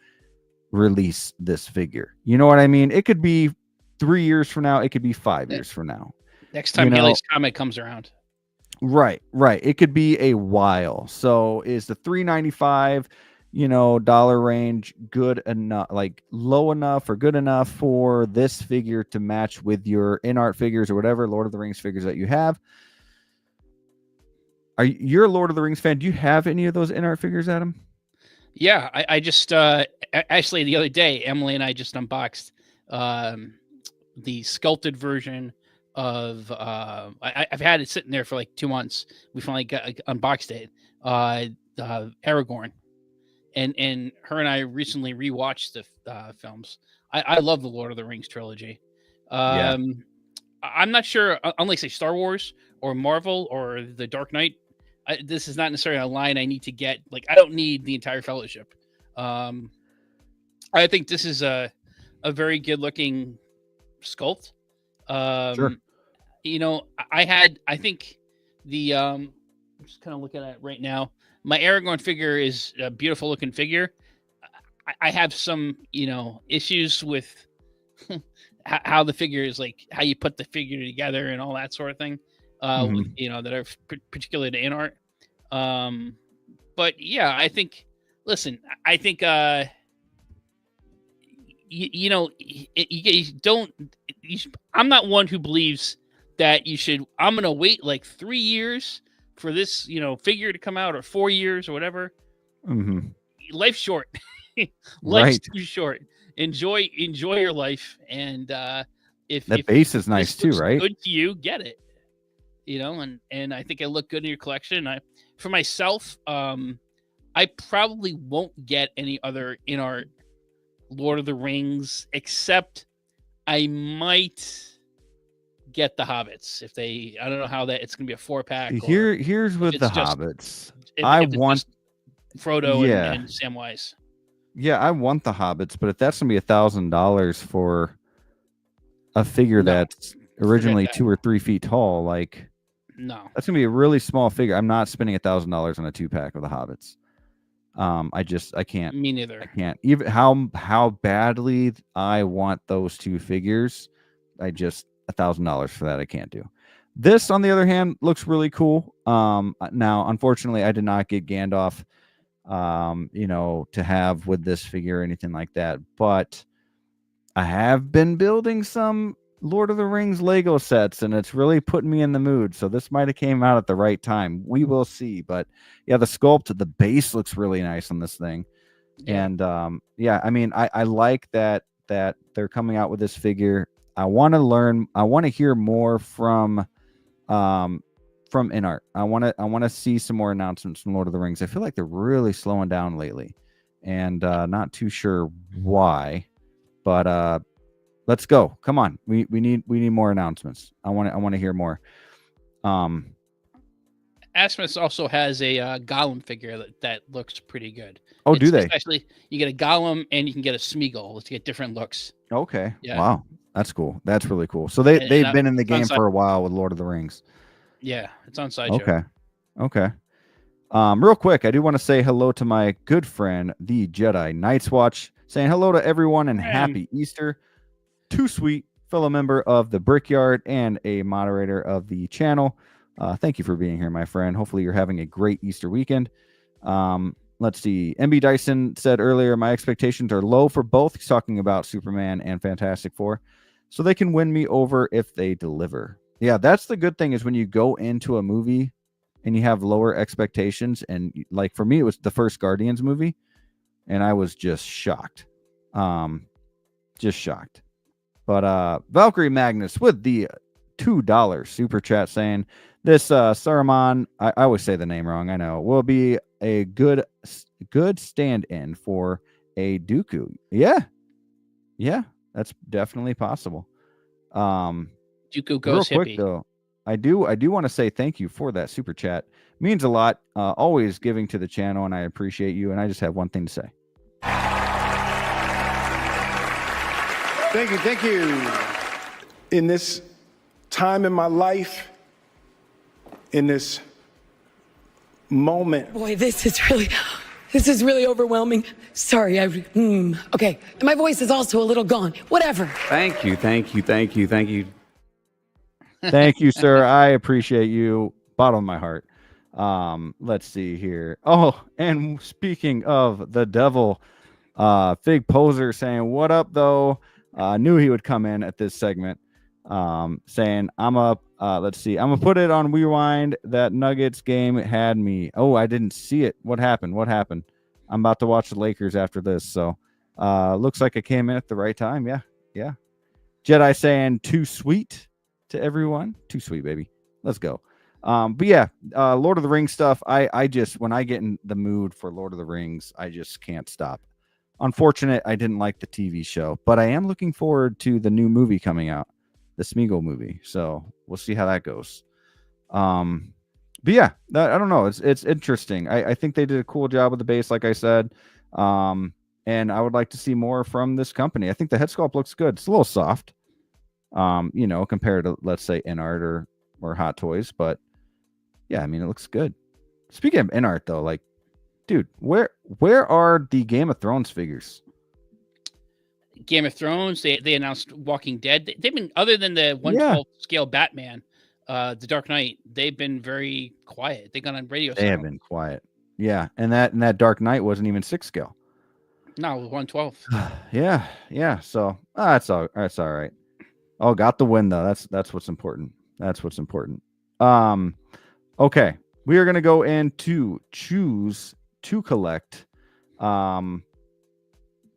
release this figure? You know what I mean? It could be 3 years from now. It could be 5 years from now. Next time Haley's Comet comes around. Right. It could be a while. So is the $395 dollar range good enough, like low enough or good enough for this figure to match with your InArt figures or whatever Lord of the Rings figures that you have? You're a Lord of the Rings fan? Do you have any of those InArt figures, Adam? Yeah, I just actually the other day Emily and I just unboxed the sculpted version of I've had it sitting there for like 2 months. We finally unboxed it. Aragorn, and her and I recently rewatched the films. I love the Lord of the Rings trilogy. I'm not sure, unlike say Star Wars or Marvel or the Dark Knight. This is not necessarily a line I need to get. Like I don't need the entire Fellowship. I think this is a very good looking sculpt. Sure. I think the I'm just kind of looking at it right now. My Aragorn figure is a beautiful looking figure. I have some, issues with how the figure is, like how you put the figure together and all that sort of thing. That are particularly to InArt. But yeah, I think. Listen, I think I'm not one who believes that you should. I'm gonna wait like 3 years for this, figure to come out, or 4 years, or whatever. Life's short. Life's too short. Enjoy your life, and if that base is nice too, right? Good to you, get it. And I think it looked good in your collection. For myself, I probably won't get any other InArt Lord of the Rings, except I might get the Hobbits if they. I don't know how that it's gonna be a 4-pack. Here's with the Hobbits. I want Frodo and Samwise. Yeah, I want the Hobbits, but if that's gonna be $1,000 for a figure that's originally 2 or 3 feet tall, like that's gonna be a really small figure. I'm not spending $1,000 on a 2-pack of the Hobbits. I can't. Me neither. I can't. Even how badly I want those 2 figures, $1,000 for that I can't do. This, on the other hand, looks really cool. Now, unfortunately, I did not get Gandalf, to have with this figure or anything like that. But I have been building some Lord of the Rings Lego sets, and it's really putting me in the mood. So this might have came out at the right time. We will see. But yeah, the sculpt, the base looks really nice on this thing. Yeah. And I mean, I like that they're coming out with this figure. I want to hear more from InArt. I want to see some more announcements from Lord of the Rings. I feel like they're really slowing down lately, and not too sure why, but let's go. Come on, we need more announcements. I want to hear more. Asmus also has a Gollum figure that looks pretty good. Oh, do they? Especially, you get a Gollum and you can get a Smeagol to get different looks. Okay. Yeah. Wow. That's cool. That's really cool. So they've been in the game for a while with Lord of the Rings. Yeah, it's on Sideshow. Okay. Real quick, I do want to say hello to my good friend, the Jedi Night's Watch, saying hello to everyone and happy Easter. Too Sweet, fellow member of the Brickyard and a moderator of the channel. Thank you for being here, my friend. Hopefully you're having a great Easter weekend. Let's see. MB Dyson said earlier, my expectations are low for both. He's talking about Superman and Fantastic Four. So they can win me over if they deliver. Yeah, that's the good thing is when you go into a movie and you have lower expectations. And like for me, it was the first Guardians movie. And I was just shocked. Just shocked. But Valkyrie Magnus with the $2 super chat saying, this Saruman, I always say the name wrong, I know, will be a good stand-in for a Dooku. Yeah, that's definitely possible. Dooku goes real quick, hippie. Though, I do want to say thank you for that super chat. Means a lot. Always giving to the channel, and I appreciate you. And I just have one thing to say. Thank you. In this time in my life, in this moment. Boy, this is really overwhelming. Sorry, okay. And my voice is also a little gone. Whatever. Thank you. Thank you, sir. I appreciate you. Bottom of my heart. Let's see here. Oh, and speaking of the devil, Fig Poser saying, what up, though? Knew he would come in at this segment. Saying, I'm up. Let's see. I'm going to put it on rewind. That Nuggets game had me. Oh, I didn't see it. What happened? I'm about to watch the Lakers after this. So looks like I came in at the right time. Yeah. Jedi saying too sweet to everyone. Too sweet, baby. Let's go. But yeah, Lord of the Rings stuff. I just, when I get in the mood for Lord of the Rings, I just can't stop. Unfortunate, I didn't like the TV show, but I am looking forward to the new movie coming out, the Smeagol movie. So we'll see how that goes. But yeah, I don't know. It's interesting. I think they did a cool job with the base, like I said. And I would like to see more from this company. I think the head sculpt looks good. It's a little soft, compared to, let's say, InArt or Hot Toys. But yeah, I mean, it looks good. Speaking of InArt, though, like, dude, where are the Game of Thrones figures? Game of Thrones, they announced Walking Dead. They've been, other than the 1/12 scale Batman, the Dark Knight, they've been very quiet. They got on radio. They have been quiet. Yeah, and that Dark Knight wasn't even 6 scale. No, it was 1/12. Yeah. So that's all right. Oh, got the win though. That's what's important. Okay, we are gonna go into choose to collect.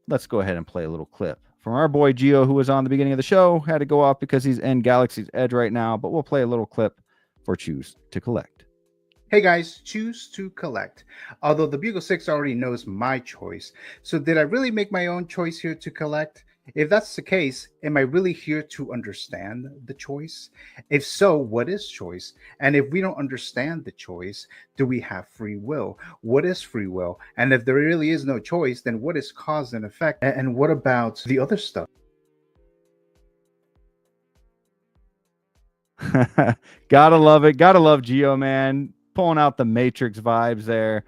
Let's go ahead and play a little clip from our boy Gio, who was on the beginning of the show. Had to go off because he's in Galaxy's Edge right now, but we'll play a little clip for choose to collect. Hey guys, choose to collect. Although the Bugle 6 already knows my choice, so did I really make my own choice here to collect? If that's the case, am I really here to understand the choice? If so, what is choice? And if we don't understand the choice, do we have free will? What is free will? And if there really is no choice, then what is cause and effect? And what about the other stuff? Gotta love it. Gotta love Geo, man. Pulling out the Matrix vibes there.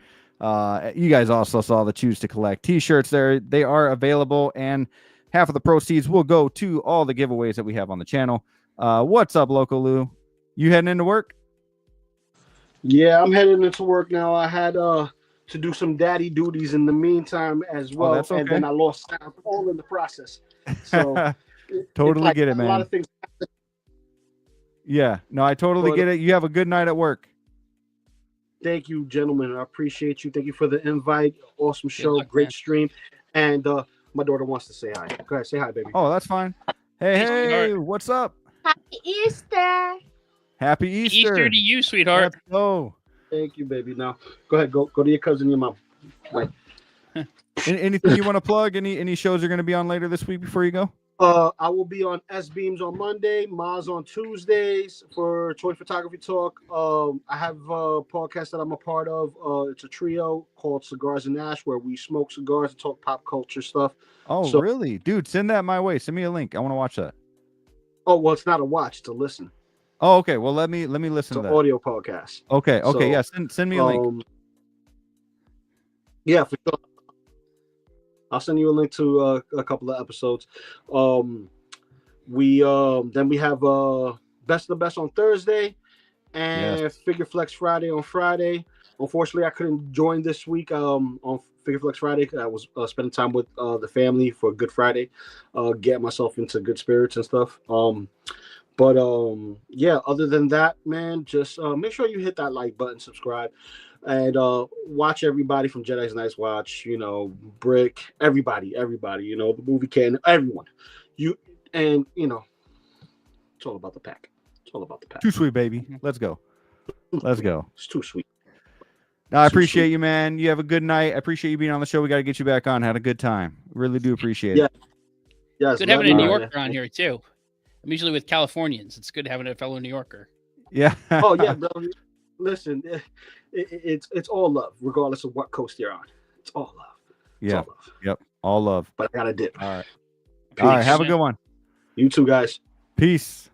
You guys also saw the choose to collect t-shirts there. They are available, and half of the proceeds will go to all the giveaways that we have on the channel. What's up, Loco Lu? You heading into work? Yeah, I'm heading into work now. I had to do some daddy duties in the meantime as well, that's okay. and then I lost sound all in the process. So totally get it, man. A lot of things. Yeah, no, I totally get it. You have a good night at work. Thank you, gentlemen. I appreciate you. Thank you for the invite. Awesome show. luck, Great man. stream. And my daughter wants to say hi. Go ahead, say hi, baby. Oh, that's fine. Hey, what's up? Happy Easter. Happy Easter. Easter to you, sweetheart. Let's go. Thank you, baby. Now, go ahead. Go to your cousin, your mom. Bye. Anything you want to plug? Any shows you're going to be on later this week before you go? I will be on S Beams on Monday, Maz on Tuesdays for Toy Photography Talk. I have a podcast that I'm a part of. It's a trio called Cigars and Ash, where we smoke cigars and talk pop culture stuff. Oh, really? Dude, send that my way. Send me a link. I want to watch that. Oh, well, it's not a watch, it's a listen. Oh, okay. Well, let me listen It's to an that. audio podcast. Okay. So, Yeah, send me a link. Yeah, for sure. I'll send you a link to a couple of episodes. Then we have Best of the Best on Thursday and Figure Flex Friday on Friday. Unfortunately, I couldn't join this week on Figure Flex Friday. I was spending time with the family for Good Friday, getting myself into good spirits and stuff. Yeah, other than that, man, just make sure you hit that like button, subscribe, and watch everybody from Jedi's Nice Watch, Brick, everybody, the movie can, everyone. It's all about the pack. It's all about the pack. Too sweet, baby. Let's go. Let's go. It's too sweet. No, I appreciate you, man. You have a good night. I appreciate you being on the show. We got to get you back on. Had a good time. Really do appreciate it. Yeah. Good having a New Yorker on here too. I'm usually with Californians. It's good having a fellow New Yorker. Yeah. Oh yeah, bro. Listen, it's all love, regardless of what coast you're on. It's all love. It's all love. Yep. All love. But I got to dip. All right. Peace. All right. Have a good one. You too, guys. Peace.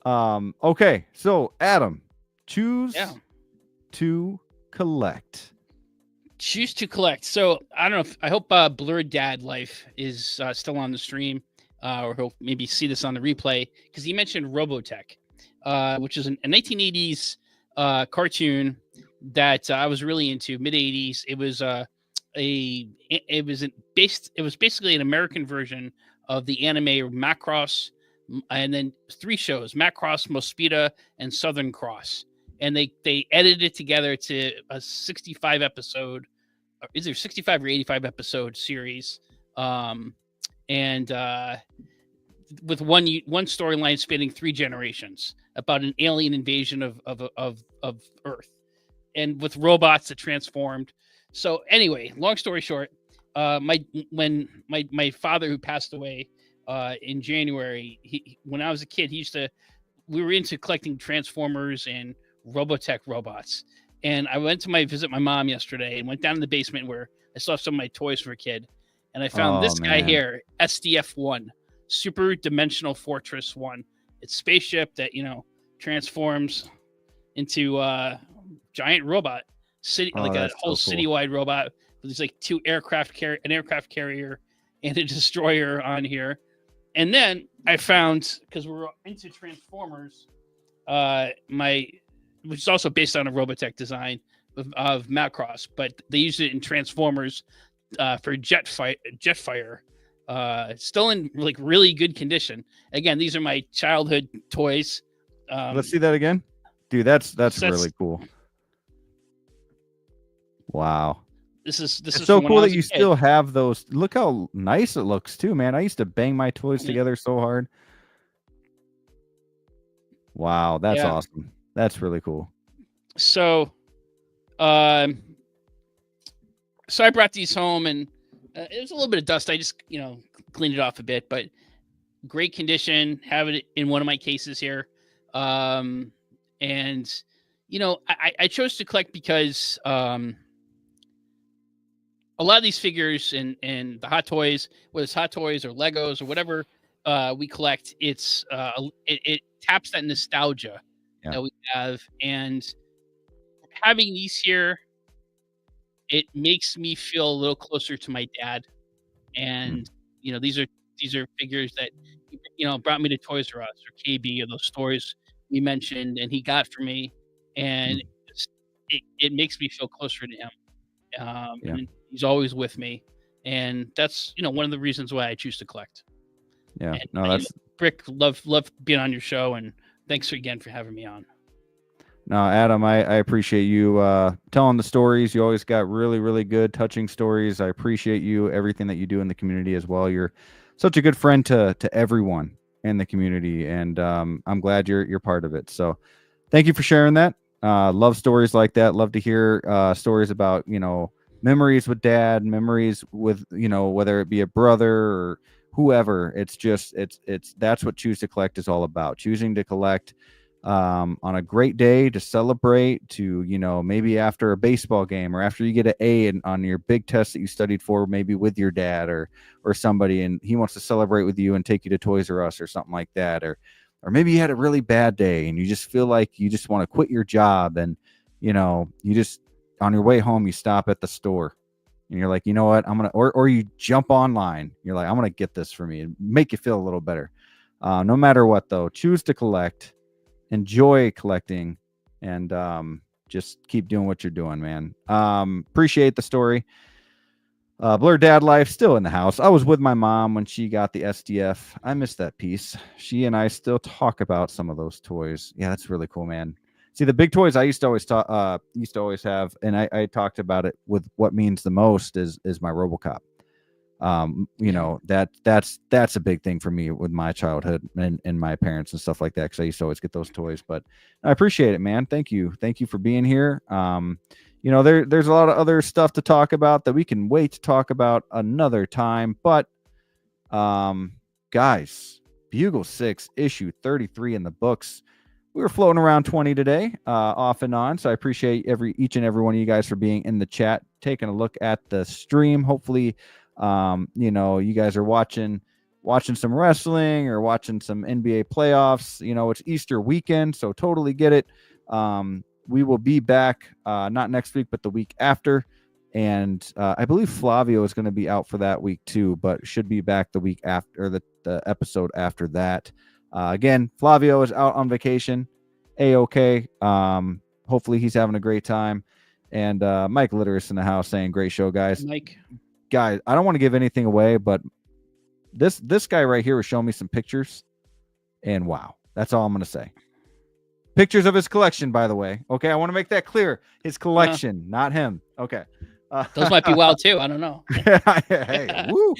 Okay. So Adam, choose to collect. Choose to collect. So I don't know. I hope Blurred Dad Life is still on the stream, or he'll maybe see this on the replay, because he mentioned Robotech, which is a 1980s cartoon that I was really into. Mid 80s. It was basically an American version of the anime Macross, and then 3 shows: Macross, Mospeada, and Southern Cross. And they edited it together to a 65 episode, is there 65 or 85 episode series, and with one storyline spanning 3 generations about an alien invasion of Earth, and with robots that transformed. So anyway, long story short, when my father, who passed away in January, when I was a kid, we were into collecting Transformers and Robotech robots. And I went to visit my mom yesterday and went down in the basement where I saw some of my toys for a kid. And I found this guy here, SDF-1, Super Dimensional Fortress 1. It's a spaceship that, transforms into a giant robot, like a whole citywide robot. There's like 2 an aircraft carrier and a destroyer on here. And then I found, because we're into Transformers, which is also based on a Robotech design of Macross, but they used it in Transformers for Jetfire. Still in like really good condition. Again, these are my childhood toys. Let's see that again, dude. That's really cool. Wow. This is so cool that you still have those. Look how nice it looks too, man. I used to bang my toys together so hard. Wow, that's awesome. That's really cool. So I brought these home, and it was a little bit of dust. I just, cleaned it off a bit, but great condition. Have it in one of my cases here. And I chose to collect because a lot of these figures and the Hot Toys, whether it's Hot Toys or Legos or whatever we collect, it taps that nostalgia that we have. And having these here, it makes me feel a little closer to my dad. And these are these are figures that, brought me to Toys R Us or KB or those stores we mentioned, and he got for me, and it makes me feel closer to him. And he's always with me, and that's one of the reasons why I choose to collect. Yeah, and, no, that's Brick. Love being on your show, and thanks again for having me on. No, Adam, I appreciate you telling the stories. You always got really, really good, touching stories. I appreciate you, everything that you do in the community as well. You're such a good friend to everyone in the community, and I'm glad you're part of it. So thank you for sharing that. Love stories like that. Love to hear stories about, memories with dad, memories with, whether it be a brother or whoever. It's just, that's what Choose to Collect is all about. Choosing to collect on a great day to celebrate, to maybe after a baseball game or after you get an A on your big test that you studied for, maybe with your dad or somebody, and he wants to celebrate with you and take you to Toys R Us or something like that, or maybe you had a really bad day and you just feel like you just want to quit your job, and you just on your way home you stop at the store and you're like, you know what, I'm gonna, or you jump online, you're like, I'm gonna get this for me and make you feel a little better. No matter what though, Choose to Collect. Enjoy collecting, and just keep doing what you're doing, man. Appreciate the story. Blur Dad Life still in the house. I was with my mom when she got the SDF. I missed that piece. She and I still talk about some of those toys. Yeah, that's really cool, man. See, the big toys I used to always have, and I talked about it with what means the most is my RoboCop. That's a big thing for me with my childhood and my parents and stuff like that, because I used to always get those toys. But I appreciate it, man. Thank you for being here. There's a lot of other stuff to talk about that we can wait to talk about another time. But guys, Bugle 6 issue 33 in the books. We were floating around 20 today, off and on. So I appreciate each and every one of you guys for being in the chat, taking a look at the stream. Hopefully you guys are watching some wrestling or watching some NBA playoffs. It's Easter weekend, so totally get it. We will be back not next week but the week after, and I believe Flavio is going to be out for that week too, but should be back the week after, or the episode after that. Again, Flavio is out on vacation. A-okay. Hopefully he's having a great time. And Mike Litteris in the house saying, great show, guys. Mike. Guys, I don't want to give anything away, but this guy right here was showing me some pictures, and wow, that's all I'm going to say. Pictures of his collection, by the way. Okay, I want to make that clear. His collection, not him. Okay. Those might be wild too. I don't know. Hey, woo.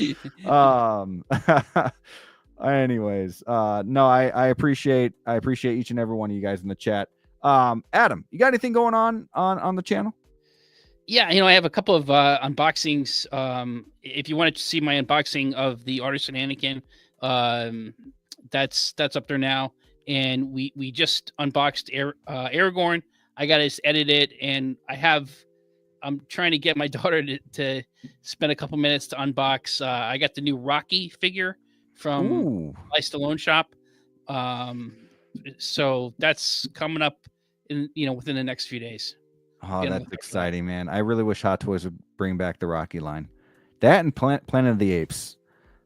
Anyways, no, I appreciate each and every one of you guys in the chat. Adam, you got anything going on the channel? Yeah, I have a couple of unboxings. If you wanted to see my unboxing of the Artisan Anakin, that's up there now. And we just unboxed Aragorn. I got to edit it, and I'm trying to get my daughter to spend a couple minutes to unbox. I got the new Rocky figure from My Stallone shop. So that's coming up within the next few days. Oh, that's exciting, man. I really wish Hot Toys would bring back the Rocky line. That and Planet of the Apes.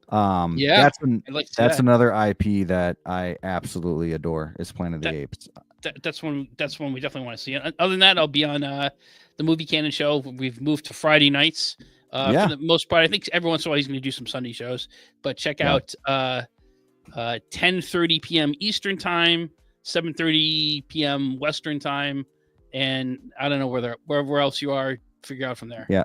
That's another IP that I absolutely adore, is Planet of the Apes. That's one we definitely want to see. Other than that, I'll be on the Movie Cannon show. We've moved to Friday nights. For the most part. I think every once in a while he's going to do some Sunday shows. But check out 10:30 p.m. Eastern time, 7:30 p.m. Western time. And I don't know wherever else you are, figure out from there. Yeah.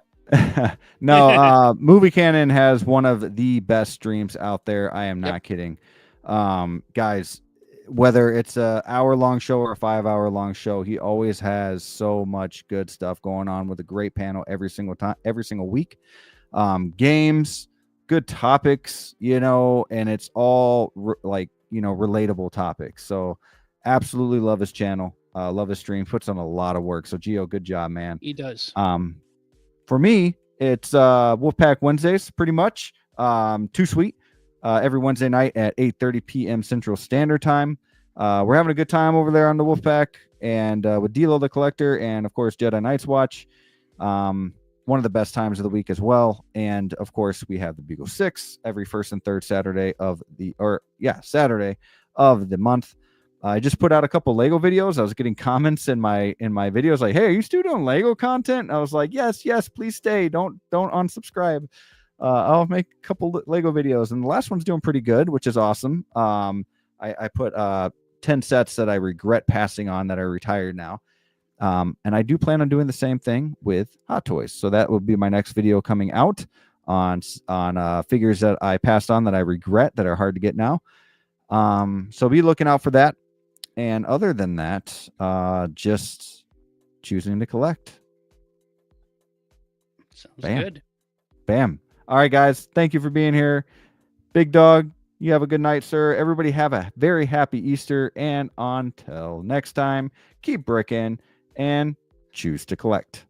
No, Movie Cannon has one of the best streams out there. I am not kidding. Guys, whether it's a hour-long show or a 5-hour-long show, he always has so much good stuff going on with a great panel every single week. Games, good topics, and it's all relatable topics. So absolutely love his channel. Love his stream, puts on a lot of work. So Gio, good job, man. He does. For me, it's Wolfpack Wednesdays, pretty much. Too Sweet. Every Wednesday night at 8:30 p.m. Central Standard Time. We're having a good time over there on the Wolfpack, and with D'Lo the Collector, and of course Jedi Knights Watch. one of the best times of the week as well. And of course, we have the Bugle 6 every first and third Saturday of the month. I just put out a couple Lego videos. I was getting comments in my videos like, "Hey, are you still doing Lego content?" And I was like, "Yes, please stay. Don't unsubscribe. I'll make a couple Lego videos." And the last one's doing pretty good, which is awesome. I put 10 sets that I regret passing on that are retired now. And I do plan on doing the same thing with Hot Toys. So that will be my next video coming out on figures that I passed on that I regret, that are hard to get now. So be looking out for that. And other than that, just choosing to collect. Sounds good. Bam. All right, guys. Thank you for being here. Big Dog, you have a good night, sir. Everybody have a very happy Easter. And until next time, keep bricking and choose to collect.